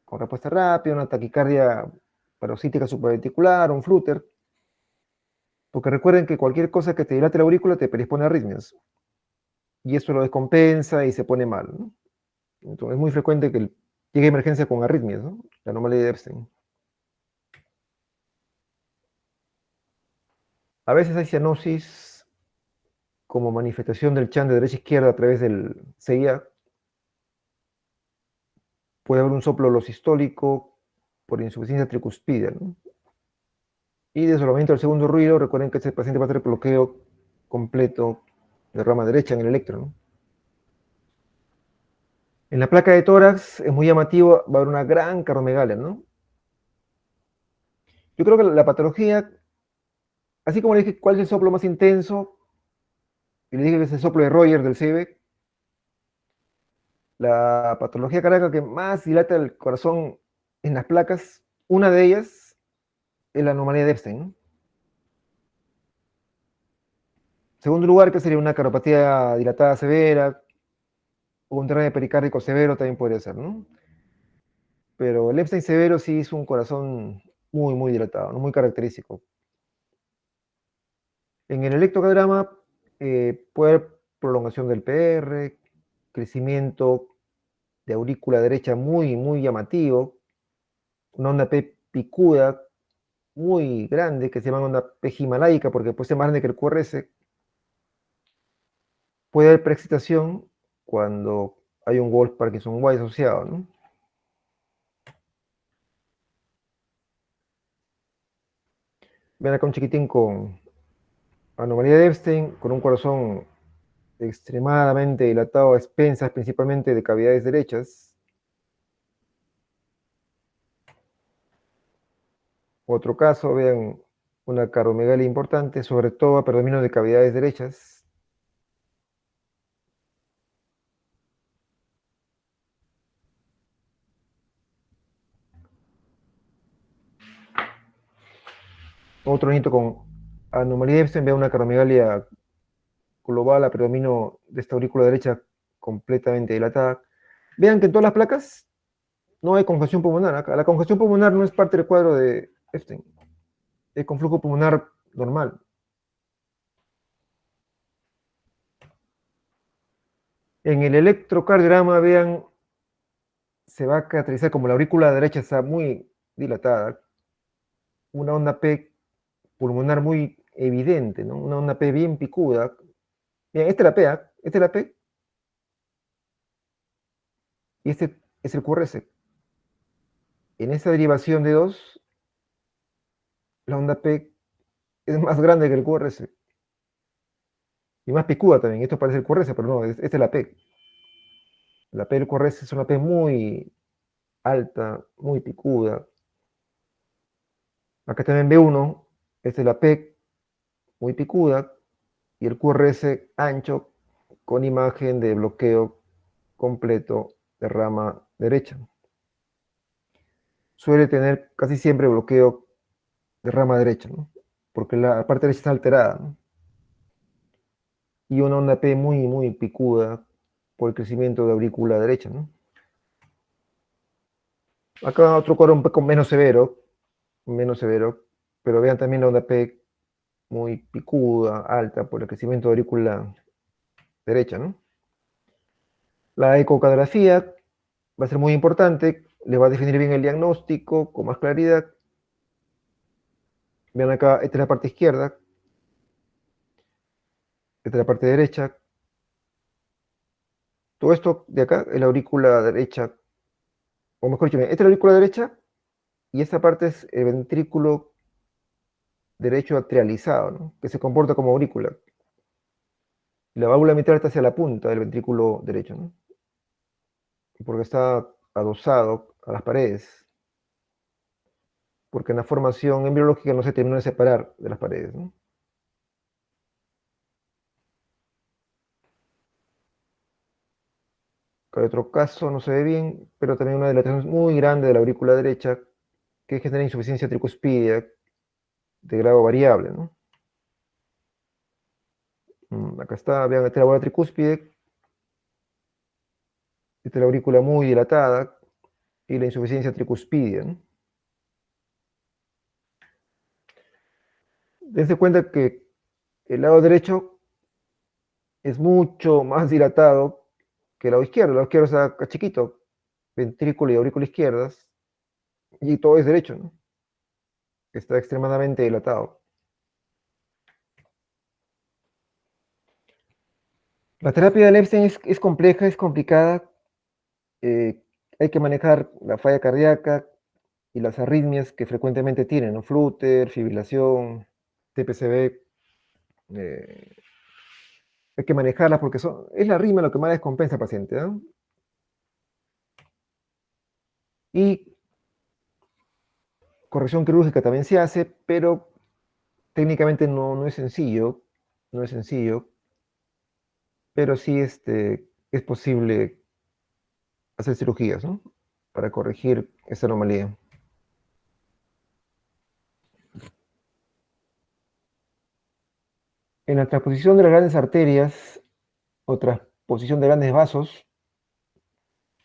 con respuesta rápida, una taquicardia paroxítica supraventricular, un flutter, porque recuerden que cualquier cosa que te dilate la aurícula te predispone a arritmias, y eso lo descompensa y se pone mal, ¿no? Entonces es muy frecuente que llegue a emergencia con arritmias, ¿no? La anomalía de Epstein. A veces hay cianosis como manifestación del chan de derecha a izquierda a través del CIA. Puede haber un soplo sistólico por insuficiencia tricuspidea, ¿no? Y desolvamiento del segundo ruido, recuerden que este paciente va a tener bloqueo completo de rama derecha en el electro, ¿no? En la placa de tórax es muy llamativo, va a haber una gran carnomegalia, ¿no? Yo creo que la patología, así como le dije cuál es el soplo más intenso, y le dije que es el soplo de Royer del CB, la patología cardíaca que más dilata el corazón en las placas, una de ellas es la anomalía de Epstein, ¿no? Segundo lugar, que sería una cardiopatía dilatada severa, o un derrame pericárdico severo también podría ser, ¿no? Pero el Epstein severo sí es un corazón muy, muy dilatado, ¿no? Muy característico. En el electrocardiograma puede haber prolongación del PR, crecimiento de aurícula derecha muy, muy llamativo, una onda P picuda muy grande que se llama onda P himalaica porque puede ser más grande que el QRS. Puede haber preexcitación cuando hay un Wolf Parkinson White asociado, ¿no? Ven acá un chiquitín con anomalía de Epstein, con un corazón extremadamente dilatado a expensas principalmente de cavidades derechas. Otro caso, vean, una cardiomegalia importante, sobre todo a predominio de cavidades derechas. Otro niño con anomalía de Epstein, vean una cardiomegalia global a predominio de esta aurícula derecha completamente dilatada. Vean que en todas las placas no hay congestión pulmonar. La congestión pulmonar no es parte del cuadro de Epstein, es con flujo pulmonar normal. En el electrocardiograma, vean, se va a caracterizar como la aurícula derecha está muy dilatada, una onda P pulmonar muy evidente, ¿no? Una onda P bien picuda. Bien, esta es la P, ¿ah? Esta es la P y este es el QRS. En esa derivación de 2, la onda P es más grande que el QRS y más picuda también. Esto parece el QRS, pero no, esta es la P. La P del QRS es una P muy alta, muy picuda. Acá también B1, esta es la P muy picuda y el QRS ancho con imagen de bloqueo completo de rama derecha. Suele tener casi siempre bloqueo de rama derecha, ¿no? Porque la parte derecha está alterada, ¿no? Y una onda P muy picuda por el crecimiento de aurícula derecha, ¿no? Acá otro cuadro un poco menos severo, pero vean también la onda P muy picuda, alta, por el crecimiento de aurícula derecha, ¿no? La ecocardiografía va a ser muy importante, le va a definir bien el diagnóstico con más claridad. Vean acá, esta es la parte izquierda, esta es la parte derecha. Todo esto de acá es la aurícula derecha, o mejor dicho, esta es la aurícula derecha y esta parte es el ventrículo derecho atrializado, ¿no? Que se comporta como aurícula. La válvula mitral está hacia la punta del ventrículo derecho, ¿no? Porque está adosado a las paredes, porque en la formación embriológica no se termina de separar de las paredes, ¿no? Acá hay otro caso, no se ve bien, pero también una dilatación muy grande de la aurícula derecha que genera insuficiencia tricuspidea de grado variable, ¿no? Acá está, vean, esta es la bola tricúspide, esta es la aurícula muy dilatada y la insuficiencia tricuspidia, ¿no? Dense cuenta que el lado derecho es mucho más dilatado que el lado izquierdo. El lado izquierdo está acá chiquito, ventrículo y aurícula izquierdas, y todo es derecho, ¿no? Está extremadamente dilatado. La terapia de Lepstein es compleja, es complicada. eh, Hay que manejar la falla cardíaca y las arritmias que frecuentemente tienen, ¿no? Flutter, fibrilación, TPCB. eh, Hay que manejarlas porque es la arritmia lo que más descompensa al paciente, ¿no? Y corrección quirúrgica también se hace, pero técnicamente no es sencillo, no es sencillo, pero sí es posible hacer cirugías, ¿no? Para corregir esa anomalía. En la transposición de las grandes arterias o transposición de grandes vasos,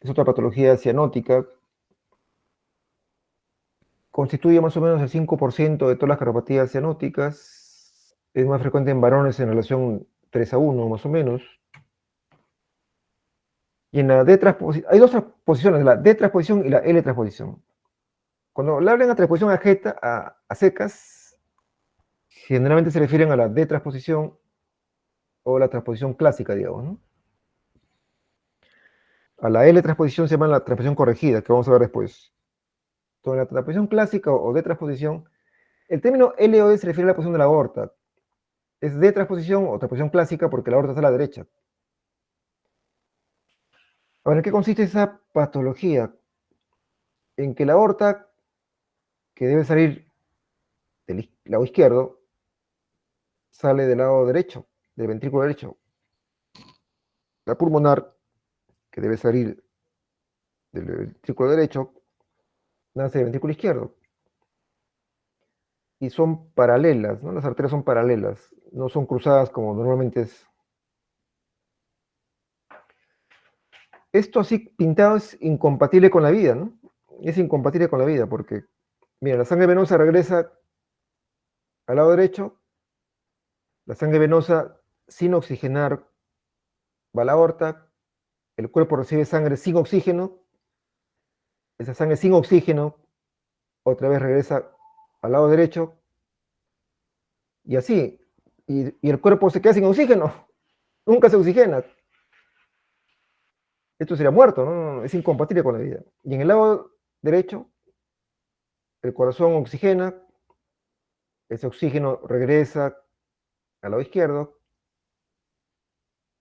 es otra patología cianótica, constituye más o menos el 5% de todas las cardiopatías cianóticas, es más frecuente en varones en relación 3:1 más o menos. Y en la D-transposición, hay dos transposiciones, la D-transposición y la L-transposición. Cuando le hablan a transposición a secas, generalmente se refieren a la D-transposición o la transposición clásica, digamos, ¿no? A la L-transposición se llama la transposición corregida, que vamos a ver después. Entonces, la transposición clásica o D-transposición, el término LOD se refiere a la posición de la aorta. Es D-transposición o transposición clásica porque la aorta está a la derecha. Ahora, ¿en qué consiste esa patología? En que la aorta, que debe salir del lado izquierdo, sale del lado derecho, del ventrículo derecho. La pulmonar, que debe salir del ventrículo derecho, nace del ventrículo izquierdo. Y son paralelas, ¿no? Las arterias son paralelas, no son cruzadas como normalmente es. Esto así pintado es incompatible con la vida, ¿no? Es incompatible con la vida porque, mira, la sangre venosa regresa al lado derecho, la sangre venosa sin oxigenar va a la aorta, el cuerpo recibe sangre sin oxígeno, esa sangre sin oxígeno otra vez regresa al lado derecho, y así, y el cuerpo se queda sin oxígeno, nunca se oxigena. Esto sería muerto, ¿no? Es incompatible con la vida. Y en el lado derecho, el corazón oxigena, ese oxígeno regresa al lado izquierdo,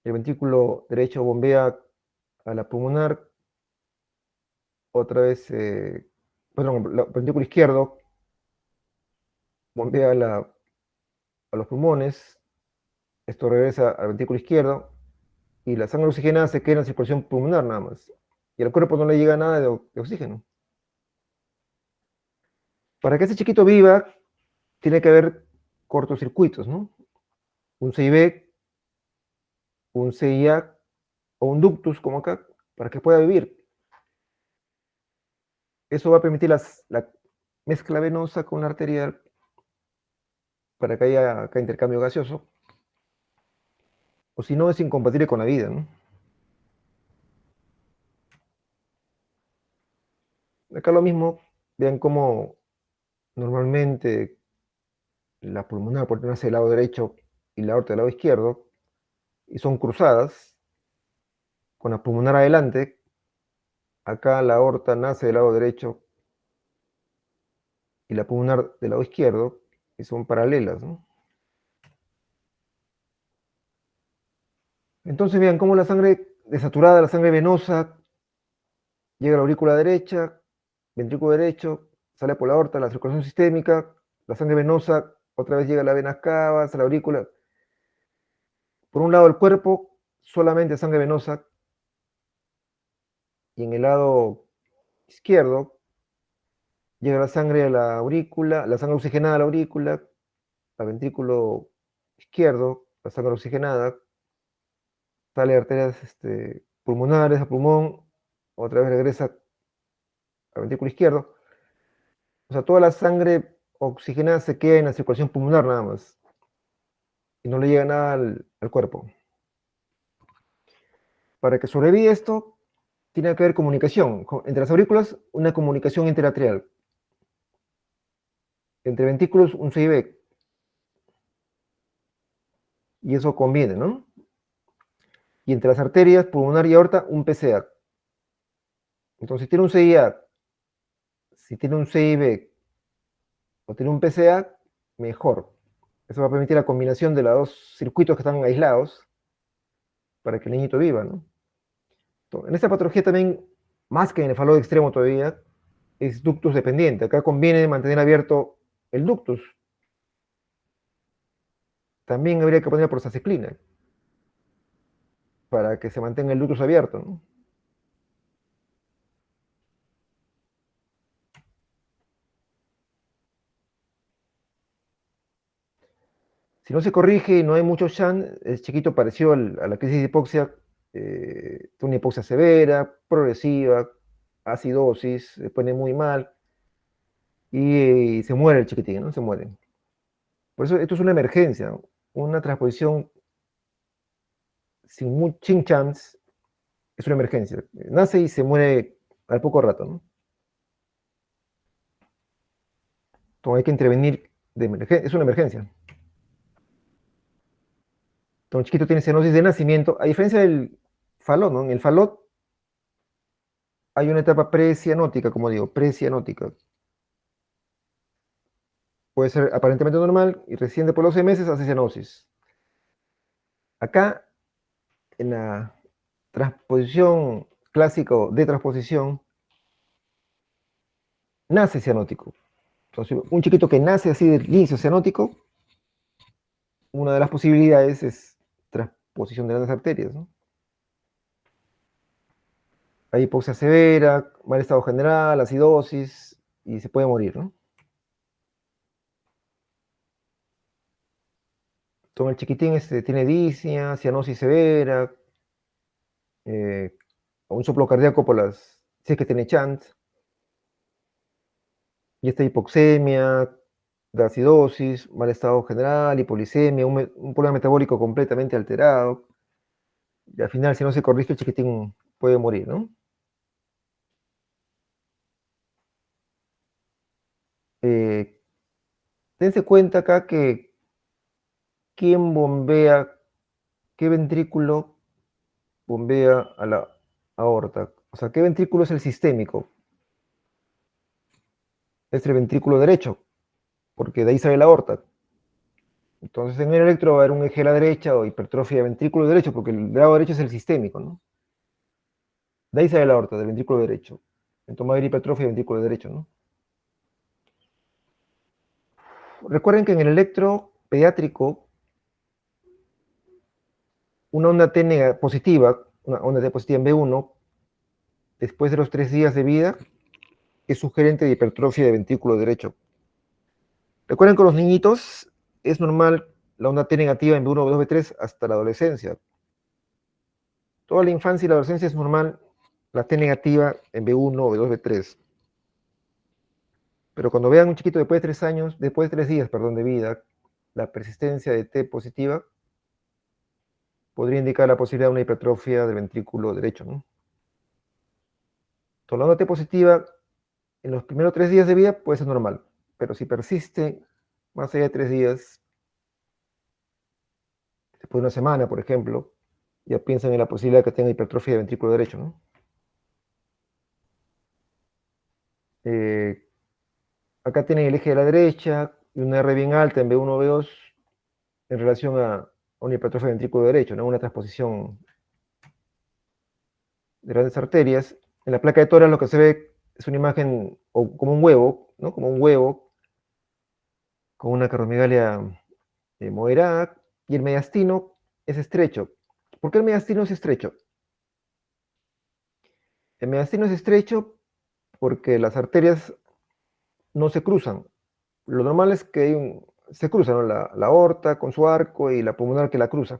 el ventrículo derecho bombea a la pulmonar, otra vez, perdón, el ventrículo izquierdo bombea a los pulmones, esto regresa al ventrículo izquierdo, y la sangre oxigenada se queda en la circulación pulmonar nada más. y al cuerpo no le llega nada de oxígeno. Para que ese chiquito viva, tiene que haber cortocircuitos, ¿no? Un CIB, un CIA o un ductus, como acá, para que pueda vivir. Eso va a permitir la mezcla venosa con la arterial para que haya acá intercambio gaseoso, o si no es incompatible con la vida, ¿no? Acá lo mismo, vean cómo normalmente la pulmonar por tenerse del lado derecho y la aorta del lado izquierdo, y son cruzadas, con la pulmonar adelante, acá la aorta nace del lado derecho y la pulmonar del lado izquierdo, y son paralelas, ¿no? Entonces vean cómo la sangre desaturada, la sangre venosa, llega a la aurícula derecha, ventrículo derecho, sale por la aorta, la circulación sistémica, la sangre venosa, otra vez llega a la vena cava, a la aurícula. Por un lado del cuerpo, solamente sangre venosa, y en el lado izquierdo llega la sangre a la aurícula, la sangre oxigenada a la aurícula, al ventrículo izquierdo, la sangre oxigenada, sale de arterias pulmonares a pulmón, otra vez regresa al ventrículo izquierdo. O sea, toda la sangre oxigenada se queda en la circulación pulmonar nada más, y no le llega nada al cuerpo. Para que sobreviva esto, tiene que haber comunicación. Entre las aurículas, una comunicación interatrial. Entre ventrículos, un CIB. Y eso conviene, ¿no? Y entre las arterias, pulmonar y aorta, un PCA. Entonces, si tiene un CIA, si tiene un CIB o tiene un PCA, mejor. Eso va a permitir la combinación de los dos circuitos que están aislados para que el niñito viva, ¿no? Entonces, en esta patología también, más que en el faloide extremo todavía, es ductus dependiente. Acá conviene mantener abierto el ductus. También habría que poner prostacyclina para que se mantenga el ductus abierto, ¿no? Si no se corrige y no hay mucho shunt, el chiquito pareció a la crisis de hipoxia, una hipoxia severa, progresiva, acidosis, se pone muy mal y se muere el chiquitín, ¿no? Se muere. Por eso esto es una emergencia, ¿no? Una transposición sin chance es una emergencia. Nace y se muere al poco rato, ¿no? Entonces hay que intervenir de emergencia, es una emergencia. Entonces el chiquito tiene cianosis de nacimiento, a diferencia del falot, ¿no? En el falot hay una etapa precianótica, como digo, precianótica. Puede ser aparentemente normal y recién después de los 6 meses hace cianosis. Acá, en la transposición clásica de transposición, nace cianótico. Entonces, un chiquito que nace así de inicio cianótico, una de las posibilidades es transposición de las arterias, ¿no? Hay hipoxia severa, mal estado general, acidosis, y se puede morir, ¿no? Entonces el chiquitín tiene disnea, cianosis severa, eh, un soplo cardíaco si es que tiene chance, y esta hipoxemia, de acidosis, mal estado general, hipolisemia, un problema metabólico completamente alterado, y al final, si no se corrige, el chiquitín puede morir, ¿no? Eh, Dense cuenta acá que quién bombea, qué ventrículo bombea a la aorta. O sea, qué ventrículo es el sistémico. Es el ventrículo derecho, porque de ahí sale la aorta. Entonces en el electro va a haber un eje a la derecha o hipertrofia de ventrículo derecho, porque el lado derecho es el sistémico, ¿no? De ahí sale la aorta, del ventrículo derecho. Entonces va a haber hipertrofia de ventrículo derecho, ¿no? Recuerden que en el electro pediátrico, una onda T positiva, una onda T positiva en B1, después de los 3 días de vida, es sugerente de hipertrofia de ventrículo derecho. Recuerden que los niñitos es normal la onda T negativa en B1, B2, B3 hasta la adolescencia. Toda la infancia y la adolescencia es normal la T negativa en B1, B2, B3. Pero cuando vean un chiquito después de 3 años, después de 3 días, perdón, de vida, la persistencia de T positiva podría indicar la posibilidad de una hipertrofia del ventrículo derecho, ¿no? Entonces, la onda T positiva en los primeros 3 días de vida puede ser normal, pero si persiste más allá de 3 días, después de una semana, por ejemplo, ya piensan en la posibilidad de que tenga hipertrofia del ventrículo derecho, ¿no? Eh, Acá tienen el eje de la derecha y una R bien alta en B1, B2 en relación a una hipertrofia del ventrículo derecho, ¿no? Una transposición de grandes arterias. En la placa de tórax lo que se ve es una imagen como un huevo, ¿no? Como un huevo con una acromegalia moderada y el mediastino es estrecho. ¿Por qué el mediastino es estrecho? El mediastino es estrecho porque las arterias no se cruzan. Lo normal es que se cruzan, ¿no? La aorta con su arco y la pulmonar que la cruza.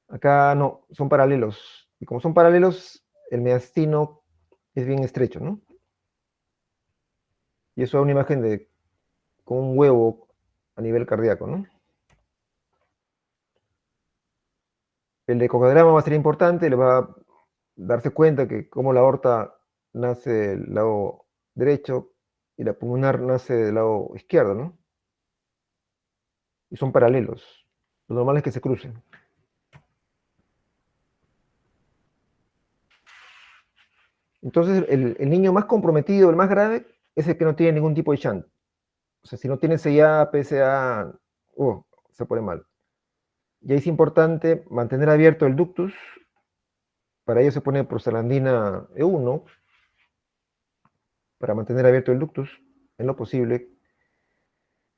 Acá no, son paralelos. Y como son paralelos, el mediastino es bien estrecho, ¿no? Y eso da una imagen de con un huevo a nivel cardíaco, ¿no? El ecocardiograma va a ser importante, le va a darse cuenta que como la aorta nace del lado derecho y la pulmonar nace del lado izquierdo, ¿no? Y son paralelos. Lo normal es que se crucen. Entonces, el niño más comprometido, el más grave, es el que no tiene ningún tipo de shunt. O sea, si no tiene CIA, PSA, se pone mal. Y ahí es importante mantener abierto el ductus. Para ello se pone prostaglandina E1, para mantener abierto el ductus en lo posible.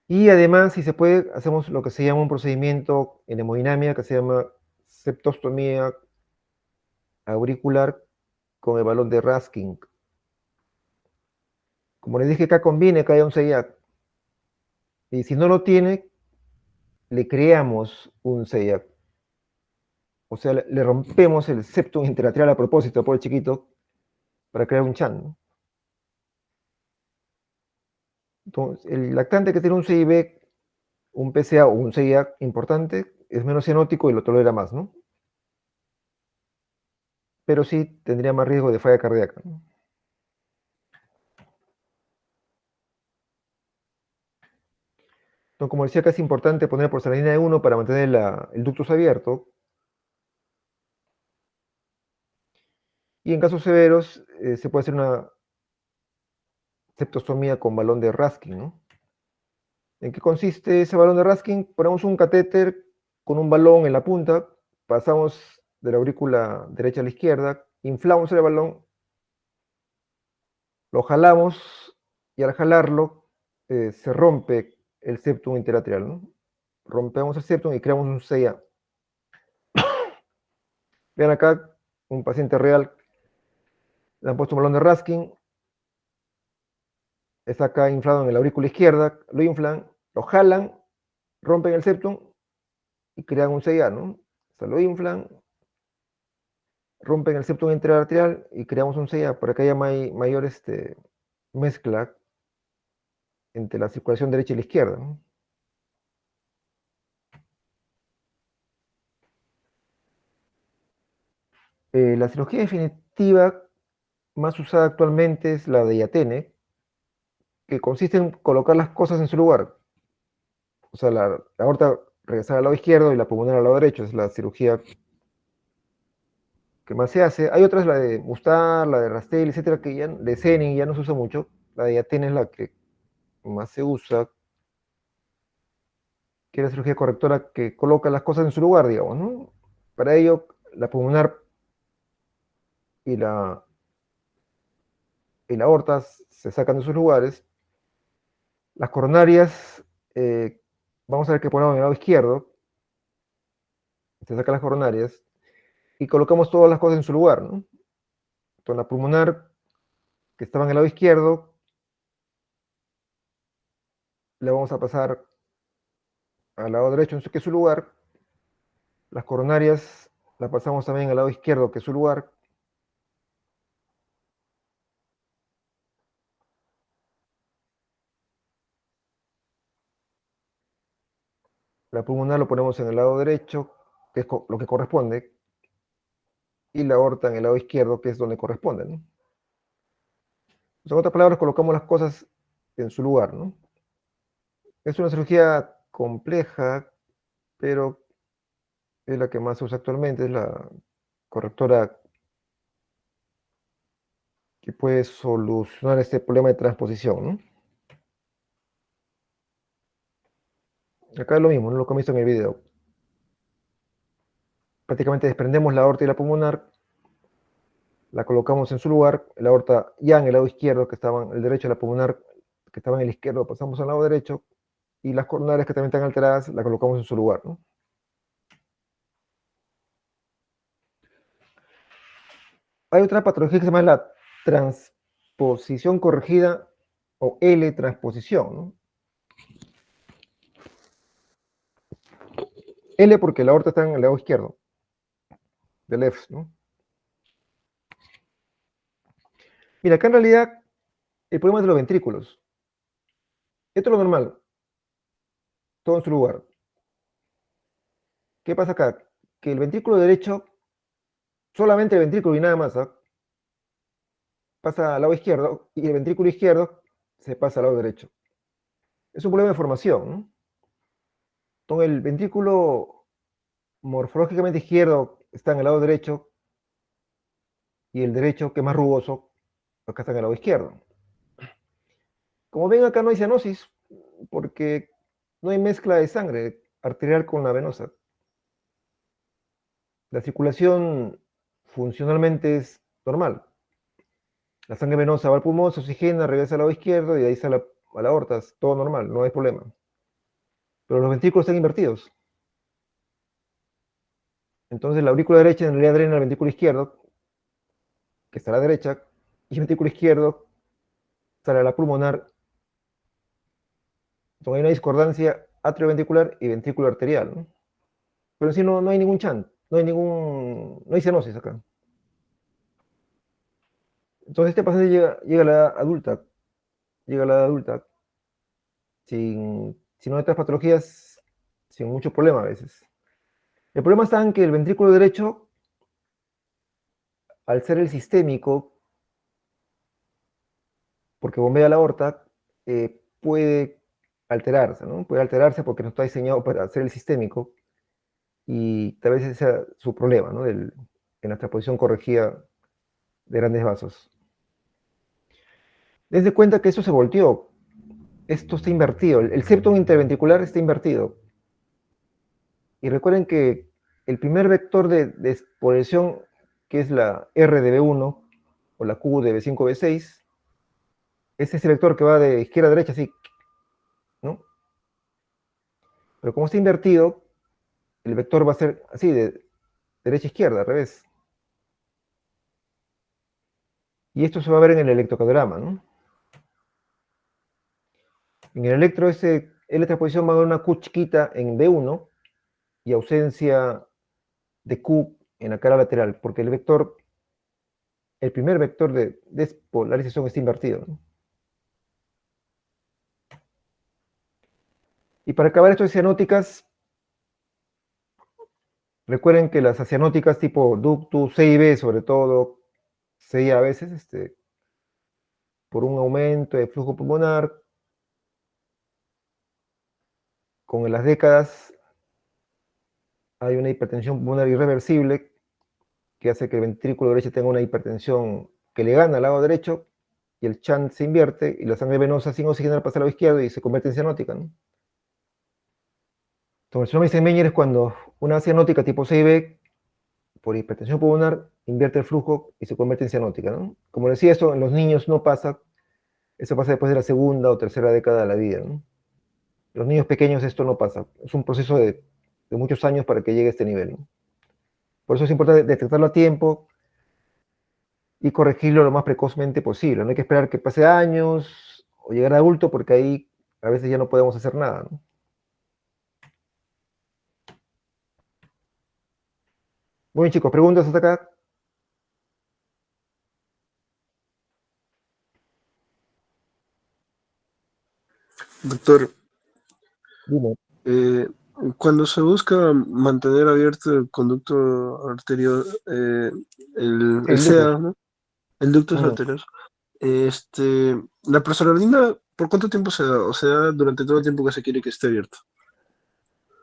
Y además, si se puede, hacemos lo que se llama un procedimiento en hemodinamia que se llama septostomía auricular con el balón de Raskin. Como les dije, acá conviene que haya un CIA. Y si no lo tiene, le creamos un CIA. O sea, le rompemos el septum interatrial a propósito por el chiquito para crear un chan, ¿no? Entonces, el lactante que tiene un CIB, un PCA o un CIA importante, es menos cianótico y lo tolera más, ¿no? Pero sí tendría más riesgo de falla cardíaca, ¿no? Entonces, como decía, acá es importante poner porcelaina de 1 para mantener el ductus abierto. Y en casos severos se puede hacer una septostomía con balón de Raskin, ¿no? ¿En qué consiste ese balón de Raskin? Ponemos un catéter con un balón en la punta, pasamos de la aurícula derecha a la izquierda, inflamos el balón, lo jalamos y al jalarlo se rompe el septum interatrial, ¿no? Rompemos el septum y creamos un CIA. Vean acá, un paciente real, le han puesto un balón de Raskin, está acá inflado en la aurícula izquierda, lo inflan, lo jalan, rompen el septum y crean un CIA, ¿no? Se lo inflan, rompen el septum interarterial y creamos un CIA para que haya mayor mezcla entre la circulación derecha y la izquierda, ¿no? La cirugía definitiva más usada actualmente es la de Yatene, que consiste en colocar las cosas en su lugar. O sea, la aorta regresar al lado izquierdo y la pulmonar al lado derecho. Es la cirugía que más se hace. Hay otras, la de Mustar, la de Rastel, etcétera, que ya, de Zenin ya no se usa mucho. La de Yatene es la que más se usa, que es la cirugía correctora que coloca las cosas en su lugar, digamos, ¿no? Para ello, la pulmonar y la aorta se sacan de sus lugares. Las coronarias, eh, vamos a ver que ponemos en el lado izquierdo, se sacan las coronarias y colocamos todas las cosas en su lugar, ¿no? Zona pulmonar, que estaba en el lado izquierdo, le vamos a pasar al lado derecho, que es su lugar. Las coronarias las pasamos también al lado izquierdo, que es su lugar. La pulmonar lo ponemos en el lado derecho, que es lo que corresponde, y la aorta en el lado izquierdo, que es donde corresponde, ¿no? En otras palabras, colocamos las cosas en su lugar, ¿no? Es una cirugía compleja, pero es la que más se usa actualmente, es la correctora que puede solucionar este problema de transposición, ¿no? Acá es lo mismo, ¿no? Lo que he visto en el video. Prácticamente desprendemos la aorta y la pulmonar, la colocamos en su lugar, la aorta ya en el lado izquierdo, que estaba en el derecho, la pulmonar que estaba en el izquierdo, pasamos al lado derecho, y las coronarias que también están alteradas, la colocamos en su lugar, ¿no? Hay otra patología que se llama la transposición corregida o L-transposición, ¿no? L porque la aorta está en el lado izquierdo, del left, ¿no? Mira, acá en realidad el problema es de los ventrículos. Esto es lo normal, todo en su lugar. ¿Qué pasa acá? Que el ventrículo derecho, solamente el ventrículo y nada más, ¿ah? Pasa al lado izquierdo y el ventrículo izquierdo se pasa al lado derecho. Es un problema de formación, ¿no? Entonces el ventrículo morfológicamente izquierdo está en el lado derecho y el derecho, que es más rugoso, acá está en el lado izquierdo. Como ven, acá no hay cianosis porque no hay mezcla de sangre arterial con la venosa. La circulación funcionalmente es normal. La sangre venosa va al pulmón, se oxigena, regresa al lado izquierdo y de ahí sale a la aorta. Es todo normal, no hay problema. Pero los ventrículos están invertidos. Entonces la aurícula derecha en realidad drena al ventrículo izquierdo, que está a la derecha, y el ventrículo izquierdo sale a la pulmonar. Entonces hay una discordancia atrioventricular y ventrículo arterial, ¿no? Pero en sí no hay ningún chant, no hay cianosis acá. Entonces este paciente llega a la edad adulta, llega a la edad adulta sin otras patologías, sin mucho problema a veces. El problema está en que el ventrículo derecho, al ser el sistémico, porque bombea la aorta, puede alterarse, ¿no? Puede alterarse porque no está diseñado para ser el sistémico y tal vez ese sea su problema, ¿no? En la transposición corregida de grandes vasos. Desde cuenta que eso se volteó, esto está invertido, el septum interventricular está invertido. Y recuerden que el primer vector de exposición, que es la R de B1 o la Q de B5, B6, ese es el vector que va de izquierda a derecha, así, ¿no? Pero como está invertido, el vector va a ser así, de derecha a izquierda, al revés. Y esto se va a ver en el electrocardiograma, ¿no? En el electro, esta posición va a dar una Q chiquita en B1 y ausencia de Q en la cara lateral, porque el primer vector de despolarización está invertido, ¿no? Y para acabar esto de cianóticas, recuerden que las cianóticas tipo ductus, C y B, sobre todo, C a veces, por un aumento de flujo pulmonar, con las décadas hay una hipertensión pulmonar irreversible que hace que el ventrículo derecho tenga una hipertensión que le gana al lado derecho y el chant se invierte y la sangre venosa sin oxigenar pasa al lado izquierdo y se convierte en cianótica, ¿no? Entonces, el síndrome de Eisenmenger es cuando una cianótica tipo C y B, por hipertensión pulmonar, invierte el flujo y se convierte en cianótica, ¿no? Como decía, esto en los niños no pasa, eso pasa después de la segunda o tercera década de la vida, ¿no? Los niños pequeños esto no pasa, es un proceso de muchos años para que llegue a este nivel, ¿no? Por eso es importante detectarlo a tiempo y corregirlo lo más precozmente posible. No hay que esperar que pase años o llegar a adulto porque ahí a veces ya no podemos hacer nada, ¿no? Muy bien, chicos, preguntas hasta acá. Doctor, Dime. eh, cuando se busca mantener abierto el conducto arterial, Sí, el el ductus. SEA, ¿no? El ductus Mm. arterioso, la prostaglandina, ¿por cuánto tiempo se da? O sea, durante todo el tiempo que se quiere que esté abierto.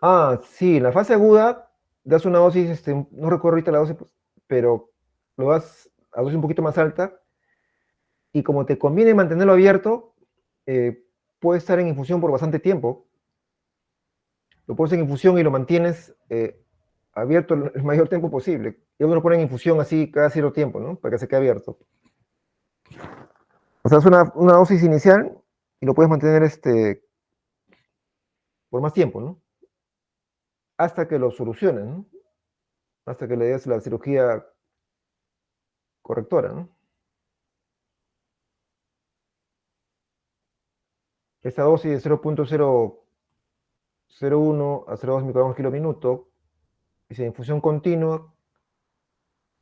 Ah, sí, en la fase aguda das una dosis, no recuerdo ahorita la dosis, pues, pero lo das a dosis un poquito más alta y como te conviene mantenerlo abierto, eh, puede estar en infusión por bastante tiempo. Lo pones en infusión y lo mantienes abierto el mayor tiempo posible. Y uno lo pone en infusión así cada cierto tiempo, ¿no? Para que se quede abierto. O sea, es una dosis inicial y lo puedes mantener por más tiempo, ¿no? Hasta que lo soluciones, ¿no? Hasta que le des la cirugía correctora, ¿no? Esta dosis de 0.001 a 0.2 microgramos kilo minuto, y si infusión continua,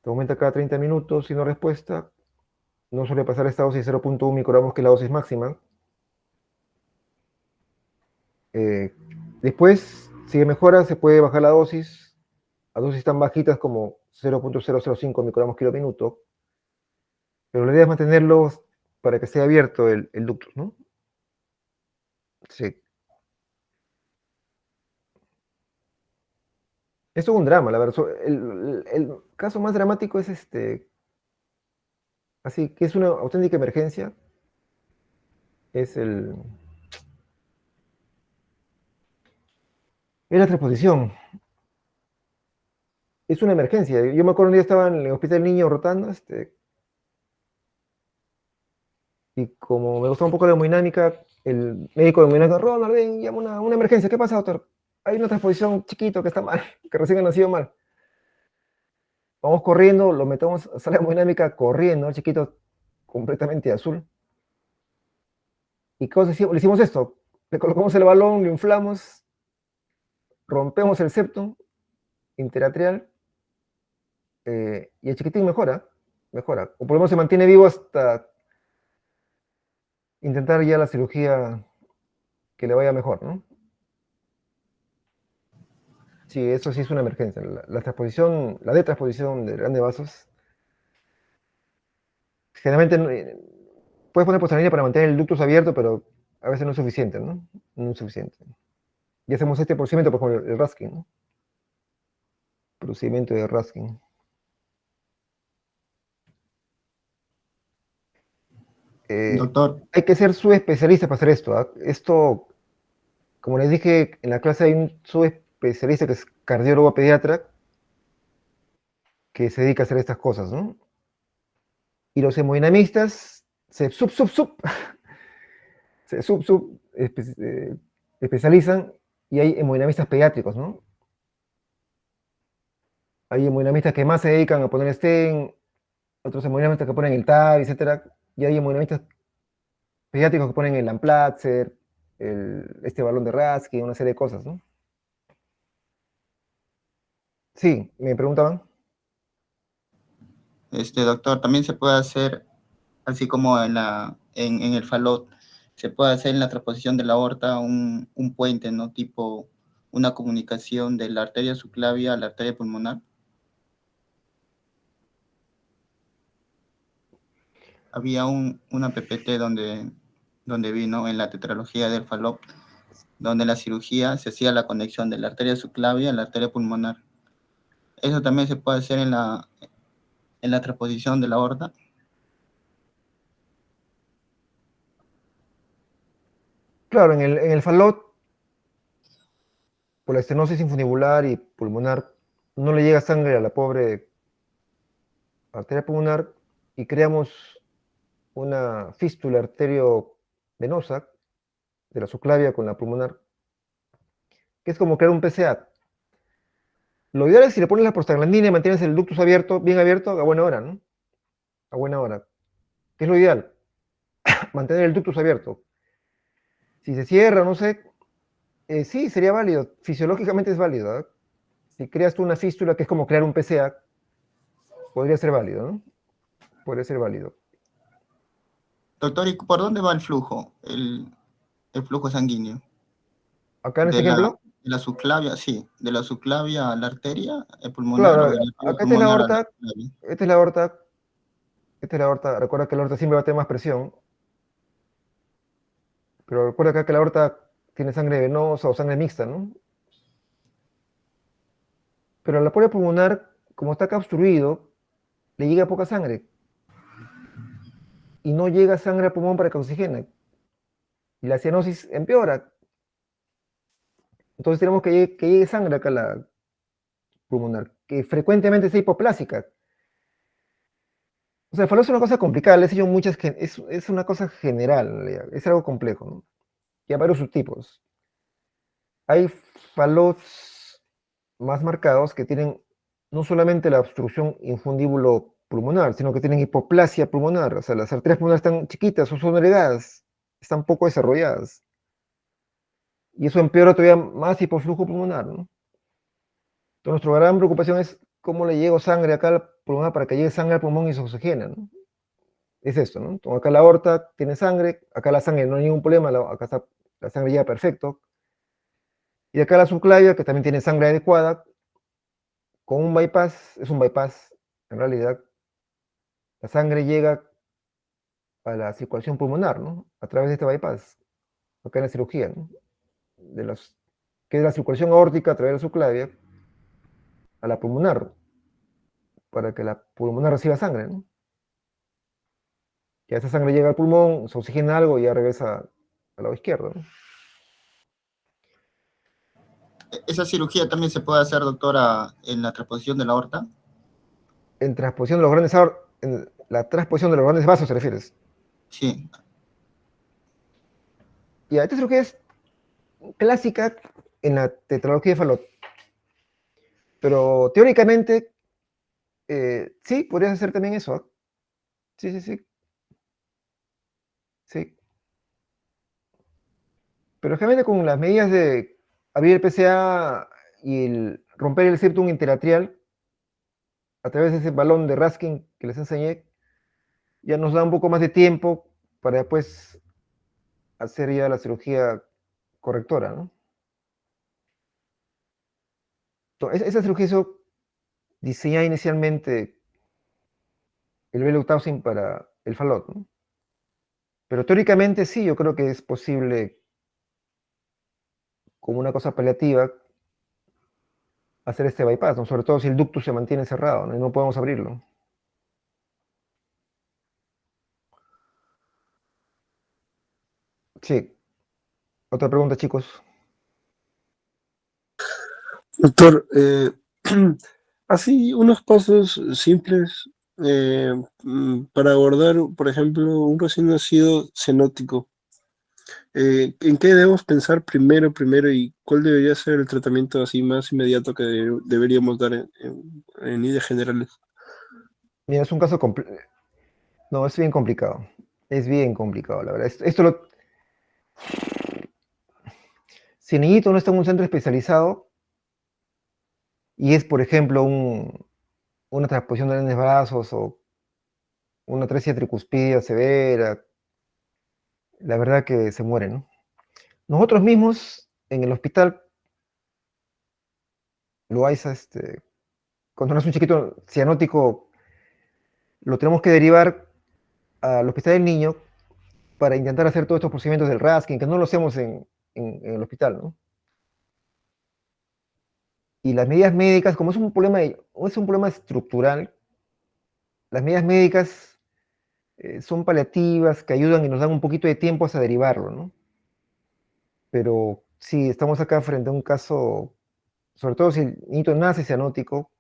te aumenta cada 30 minutos, si no respuesta, no suele pasar esta dosis de 0.1 microgramos, que es la dosis máxima. Eh, Después, si mejora, se puede bajar la dosis a dosis tan bajitas como 0.005 microgramos kilo minuto, pero la idea es mantenerlos para que sea abierto el ductus, ¿no? Sí. Esto es un drama, la verdad. El caso más dramático es así que es una auténtica emergencia, es es la transposición. Es una emergencia. Yo me acuerdo un día estaba en el hospital del niño rotando, y como me gustaba un poco la hemodinámica, el médico de hemodinámica, Ronald, ven, llama una emergencia. ¿Qué pasa, doctor? Hay una transposición chiquito que está mal, que recién ha nacido mal. Vamos corriendo, lo metemos a sala de hemodinámica corriendo, el chiquito completamente azul. ¿Y qué cosa hicimos? Le hicimos esto. Le colocamos el balón, lo inflamos, rompemos el septum interatrial, y el chiquitín mejora, mejora. O por lo menos se mantiene vivo hasta intentar ya la cirugía que le vaya mejor, ¿no? Sí, eso sí es una emergencia. La transposición, la detransposición de grandes vasos, generalmente puedes poner postalanina para mantener el ductus abierto, pero a veces no es suficiente, ¿no? No es suficiente. Y hacemos este procedimiento, por ejemplo, el Raskin, ¿no? Procedimiento de Raskin. Eh, Doctor, Hay que ser subespecialista para hacer esto, ¿ah? Esto, como les dije, en la clase hay un subespecialista que es cardiólogo pediatra que se dedica a hacer estas cosas, ¿no? Y los hemodinamistas se se especializan, y hay hemodinamistas pediátricos, ¿no? Hay hemodinamistas que más se dedican a poner stent, otros hemodinamistas que ponen el TAV, etcétera, y hay hemodinamistas pediátricos que ponen el Amplatzer, este balón de Raskin, una serie de cosas, ¿no? Sí, me preguntaban. doctor, también se puede hacer, así como en el falot, se puede hacer en la transposición de la aorta un puente, ¿no? Tipo una comunicación de la arteria subclavia a la arteria pulmonar. Había una PPT donde vi, ¿no? En la tetralogía del falot, donde la cirugía se hacía la conexión de la arteria subclavia a la arteria pulmonar. Eso también se puede hacer en la transposición de la aorta. Claro, en el falot, por la estenosis infundibular y pulmonar, no le llega sangre a la pobre arteria pulmonar y creamos una fístula arteriovenosa de la subclavia con la pulmonar, que es como crear un PCA. Lo ideal es si le pones la prostaglandina y mantienes el ductus abierto, bien abierto, a buena hora, ¿no? a buena hora. ¿Qué es lo ideal? Mantener el ductus abierto. Si se cierra, no sé, sí, sería válido. Fisiológicamente es válido, ¿ah? Si creas tú una fístula, que es como crear un PCA, podría ser válido, ¿no? Podría ser válido. Doctor, ¿y por dónde va el flujo? El flujo sanguíneo. Acá en este De la, ejemplo, de la subclavia, sí, de la subclavia a la arteria pulmonar o claro, de la arteria acá está la pulmonar a la aorta, subclavia. esta es la aorta, esta es la aorta. Recuerda que la aorta siempre va a tener más presión, pero recuerda acá que la aorta tiene sangre venosa o sangre mixta, ¿no? Pero la arteria pulmonar, como está acá obstruido, le llega poca sangre y no llega sangre al pulmón para que oxigene. Y la cianosis empeora. Entonces tenemos que llegue sangre acá a la pulmonar, que frecuentemente es hipoplásica. O sea, el fallo es una cosa complicada, les he dicho muchas, es una cosa general, ya, es algo complejo, ¿no? Y hay varios subtipos. Hay falos más marcados que tienen no solamente la obstrucción infundíbulo pulmonar, sino que tienen hipoplasia pulmonar, o sea, las arterias pulmonares están chiquitas o son delgadas, están poco desarrolladas. Y eso empeora todavía más hipoflujo pulmonar, ¿no? Entonces, nuestra gran preocupación es cómo le llego sangre acá al pulmón para que llegue sangre al pulmón y se oxigene, ¿no? Es esto, ¿no? Entonces, acá la aorta tiene sangre, acá la sangre no hay ningún problema, acá está, la sangre llega perfecto. Y acá la subclavia, que también tiene sangre adecuada, con un bypass, es un bypass, en realidad, la sangre llega a la circulación pulmonar, ¿no? A través de este bypass, acá en la cirugía, ¿no? Que es la circulación aórtica a través de la subclavia a la pulmonar, para que la pulmonar reciba sangre, ¿no? Ya esa sangre llega al pulmón, se oxigena algo y ya regresa al lado izquierdo, ¿no? ¿Esa cirugía también se puede hacer, doctora, en la transposición de la aorta? En transposición de los grandes en la transposición de los grandes vasos, ¿te refieres? Sí. Y esta cirugía es clásica en la tetralogía de Fallot, pero teóricamente sí, podrías hacer también eso, ¿ah? Sí, sí, sí, sí. Pero generalmente con las medidas de abrir el PCA y romper el septum interatrial a través de ese balón de Raskin que les enseñé, ya nos da un poco más de tiempo para después hacer ya la cirugía correctora, ¿no? Entonces, esa cirugía hizo diseñada inicialmente el Belleutausin para el Fallot, ¿no? Pero teóricamente sí, yo creo que es posible, como una cosa paliativa, hacer este bypass, ¿no? Sobre todo si el ductus se mantiene cerrado, ¿no? Y no podemos abrirlo. Sí. Otra pregunta, chicos. Doctor, así unos pasos simples para abordar, por ejemplo, un recién nacido cenótico. ¿En qué debemos pensar primero y cuál debería ser el tratamiento así más inmediato que deberíamos dar en líneas generales? Mira, es un caso complejo. No, es bien complicado. Es bien complicado, la verdad. Esto si el niñito no está en un centro especializado y es, por ejemplo, una transposición de grandes vasos o una atresia tricuspidia severa, la verdad que se muere, ¿no? Nosotros mismos en el hospital, Loaiza, cuando nace un chiquito cianótico, lo tenemos que derivar al hospital del niño para intentar hacer todos estos procedimientos del Raskin, que no lo hacemos en el hospital, ¿no? Y las medidas médicas, como es un problema estructural, las medidas médicas son paliativas, que ayudan y nos dan un poquito de tiempo hasta derivarlo, ¿no? Pero sí, estamos acá frente a un caso, sobre todo si el niño nace cianótico,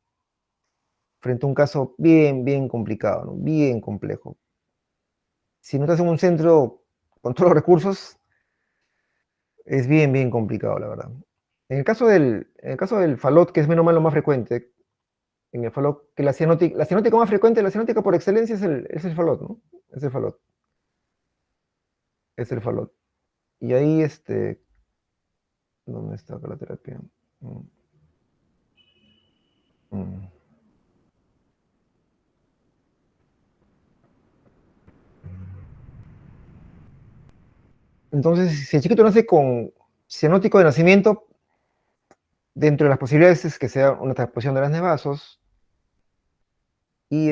frente a un caso bien, bien complicado, ¿no? Bien complejo. Si no estás en un centro con todos los recursos, es bien, bien complicado, la verdad. En el caso del Fallot, que es menos mal lo más frecuente, en el falot, que la cianótica más frecuente, la cianótica por excelencia es el falot, ¿no? Es el falot. Es el falot. Y ahí, ¿dónde está acá la terapia? Mm, mm. Entonces, si el chiquito nace con cianótico de nacimiento, dentro de las posibilidades es que sea una transposición de las nevasos y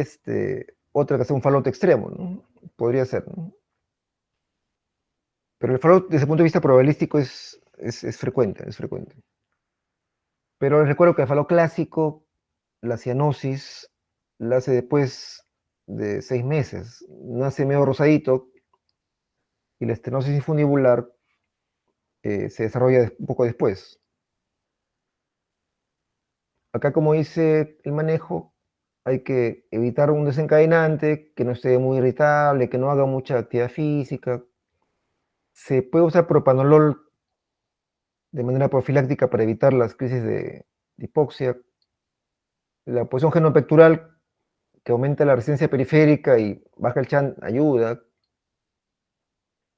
otra que sea un falote extremo, ¿no? Podría ser, ¿no? Pero el falot, desde el punto de vista probabilístico, es frecuente, es frecuente. Pero les recuerdo que el falot clásico, la cianosis, la hace después de 6 meses. Nace medio rosadito y la estenosis infundibular se desarrolla un poco después. Acá, como dice el manejo, hay que evitar un desencadenante que no esté muy irritable, que no haga mucha actividad física. Se puede usar propanolol de manera profiláctica para evitar las crisis de hipoxia. La posición genopectoral que aumenta la resistencia periférica y baja el CHAN ayuda.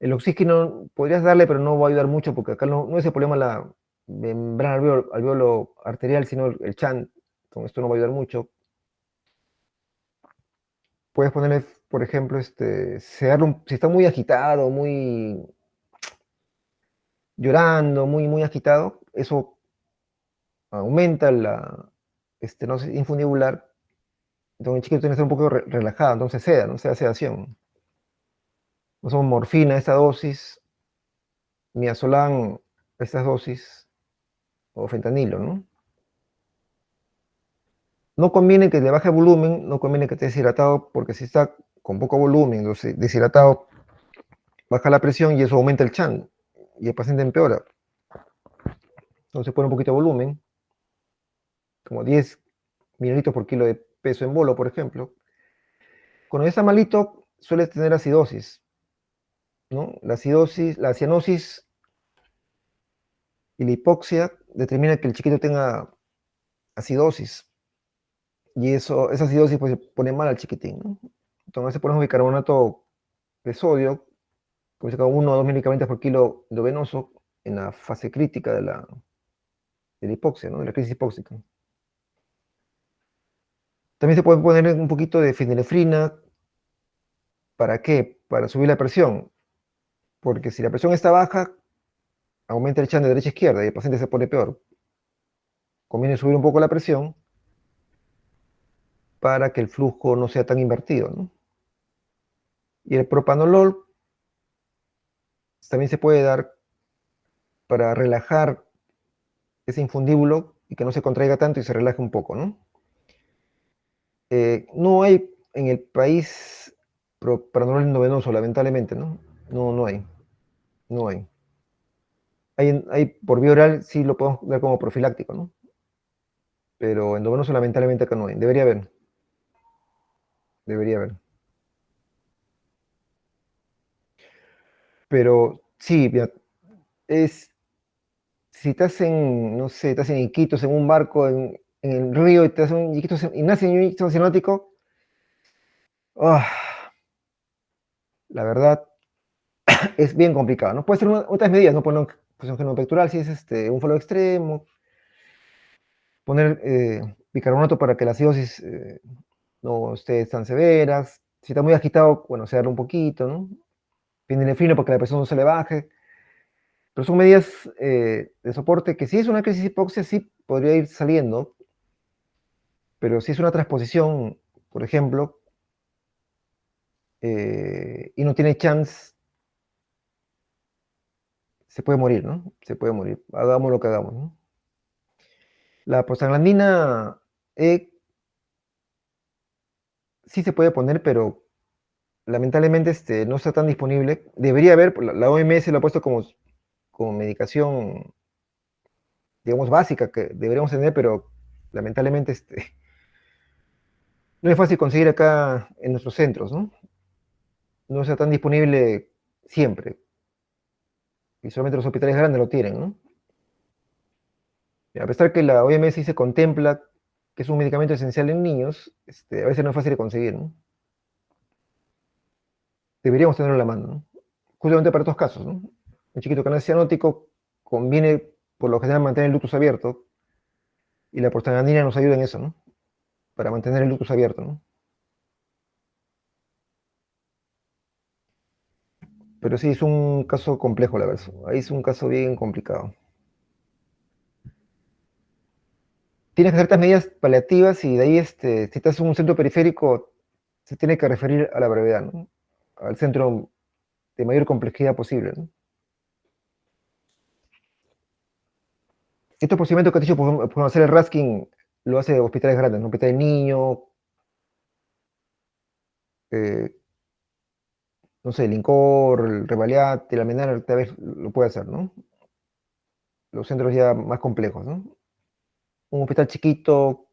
El oxígeno podrías darle, pero no va a ayudar mucho porque acá no es el problema la membrana alveolo arterial, sino el CHAN. Con esto no va a ayudar mucho. Puedes ponerle, por ejemplo, si está muy agitado, muy llorando, muy agitado, eso aumenta la estenosis infundibular. Entonces el chiquito tiene que estar un poco relajado, entonces no sea sedación. Usamos morfina, esta dosis, midazolam, estas dosis, o fentanilo, ¿no? No conviene que le baje volumen, no conviene que esté deshidratado, porque si está con poco volumen, entonces deshidratado, baja la presión y eso aumenta el CHAN, y el paciente empeora. Entonces pone un poquito de volumen, como 10 mililitros por kilo de peso en bolo, por ejemplo. Cuando ya está malito, suele tener acidosis, ¿no? La acidosis, la cianosis y la hipoxia determina que el chiquito tenga acidosis. Y esa acidosis pues pone mal al chiquitín, ¿no? Entonces ponemos bicarbonato de sodio, como se 1 o 2 medicamentos por kilo endovenoso en la fase crítica de la hipoxia, ¿no? De la crisis hipóxica. También se puede poner un poquito de fenilefrina. ¿Para qué? Para subir la presión. Porque si la presión está baja, aumenta el CHAN de derecha a izquierda y el paciente se pone peor. Conviene subir un poco la presión para que el flujo no sea tan invertido, ¿no? Y el propanolol también se puede dar para relajar ese infundíbulo y que no se contraiga tanto y se relaje un poco, ¿no? No hay en el país propanolol endovenoso, lamentablemente, ¿no? No hay. No hay. Hay por vía oral, sí lo podemos dar como profiláctico, ¿no? Pero endovenoso lamentablemente acá no hay. Debería haber. Debería haber. Pero sí, mira, si estás no sé, estás en Iquitos, en un barco, en el río, y te hace un Iquitos, y nace un Iquitos cianótico, la verdad es bien complicado, ¿no? Puede ser otras medidas, ¿no? Poner posición genopectoral si es un falo extremo, poner bicarbonato para que la acidosis no esté tan severas, si está muy agitado, bueno, sedarlo un poquito, ¿no? Pinilefrino para que la presión no se le baje. Pero son medidas de soporte que si es una crisis hipoxia, sí podría ir saliendo, pero si es una transposición, por ejemplo, y no tiene chance, se puede morir, ¿no? Se puede morir. Hagamos lo que hagamos, ¿no? La prostaglandina E sí se puede poner, pero lamentablemente no está tan disponible. Debería haber, la OMS lo ha puesto como medicación, digamos, básica que deberíamos tener, pero lamentablemente no es fácil conseguir acá en nuestros centros, ¿no? No está tan disponible siempre. Y solamente los hospitales grandes lo tienen, ¿no? Y a pesar que la OMS sí se contempla que es un medicamento esencial en niños, a veces no es fácil de conseguir, ¿no? Deberíamos tenerlo en la mano, ¿no? Justamente para estos casos, ¿no? Un chiquito que no es cianótico conviene, por lo general, mantener el ductus abierto, y la prostaglandina nos ayuda en eso, ¿no? Para mantener el ductus abierto, ¿no? Pero sí, es un caso complejo, la verdad. Ahí es un caso bien complicado. Tienes que hacer estas medidas paliativas y de ahí, si estás en un centro periférico, se tiene que referir a la brevedad, ¿no? Al centro de mayor complejidad posible, ¿no? Estos procedimientos que te he dicho, por hacer el rasking, lo hace hospitales grandes, ¿no? Hospital del Niño, eh, no sé, el INCOR, el Revaliat, el Almenara, tal vez lo puede hacer, ¿no? Los centros ya más complejos, ¿no? Un hospital chiquito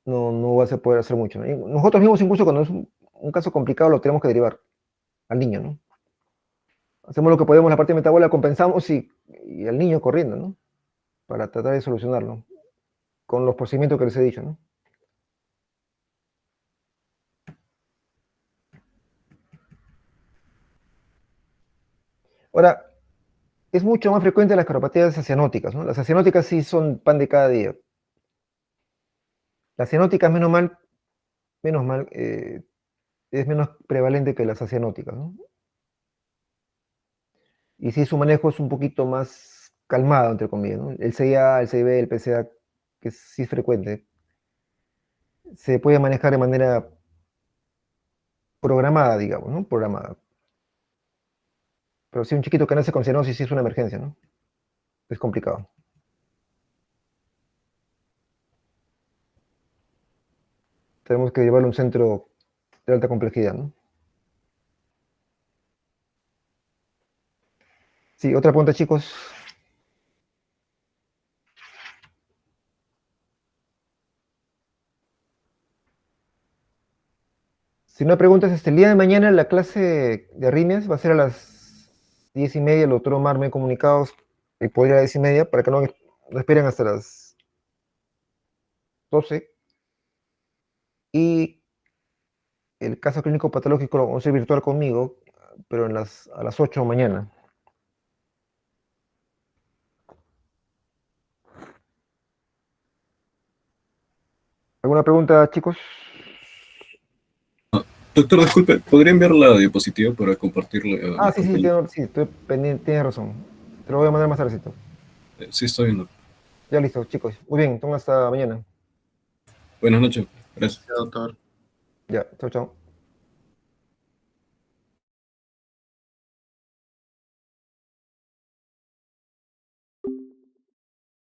no vas a poder hacer mucho, ¿no? Y nosotros mismos, incluso cuando es un caso complicado, lo tenemos que derivar al niño, ¿no? Hacemos lo que podemos, la parte de metabólica compensamos y al niño corriendo, ¿no? Para tratar de solucionarlo con los procedimientos que les he dicho, ¿no? Ahora, es mucho más frecuente las cardiopatías acianóticas, ¿no? Las acianóticas sí son pan de cada día. Las cianóticas, menos mal, es menos prevalente que las acianóticas, ¿no? Y sí, su manejo es un poquito más calmado, entre comillas, ¿no? El CIA, el CIB, el PCA, que sí es frecuente, se puede manejar de manera programada, digamos, ¿no? Programada. Pero si un chiquito que nace con cianosis sí es una emergencia, ¿no? Es complicado. Tenemos que llevarlo a un centro de alta complejidad, ¿no? Sí, otra pregunta, chicos. Si no hay preguntas, el día de mañana la clase de arritmias va a ser a las 10:30. El doctor Omar me ha comunicado y podría a las 10:30 para que no esperen hasta las 12. Y el caso clínico patológico lo vamos a hacer virtual conmigo, pero a las 8 de mañana. ¿Alguna pregunta, chicos? Doctor, disculpe, ¿podría enviar la diapositiva para compartirle a Ah, mis sí, sí, compañeros? sí, estoy pendiente, tienes razón. Te lo voy a mandar más tardecito. Sí, está viendo. Ya listo, chicos. Muy bien, entonces hasta mañana. Buenas noches. Gracias. Doctor. Ya, chao, chao.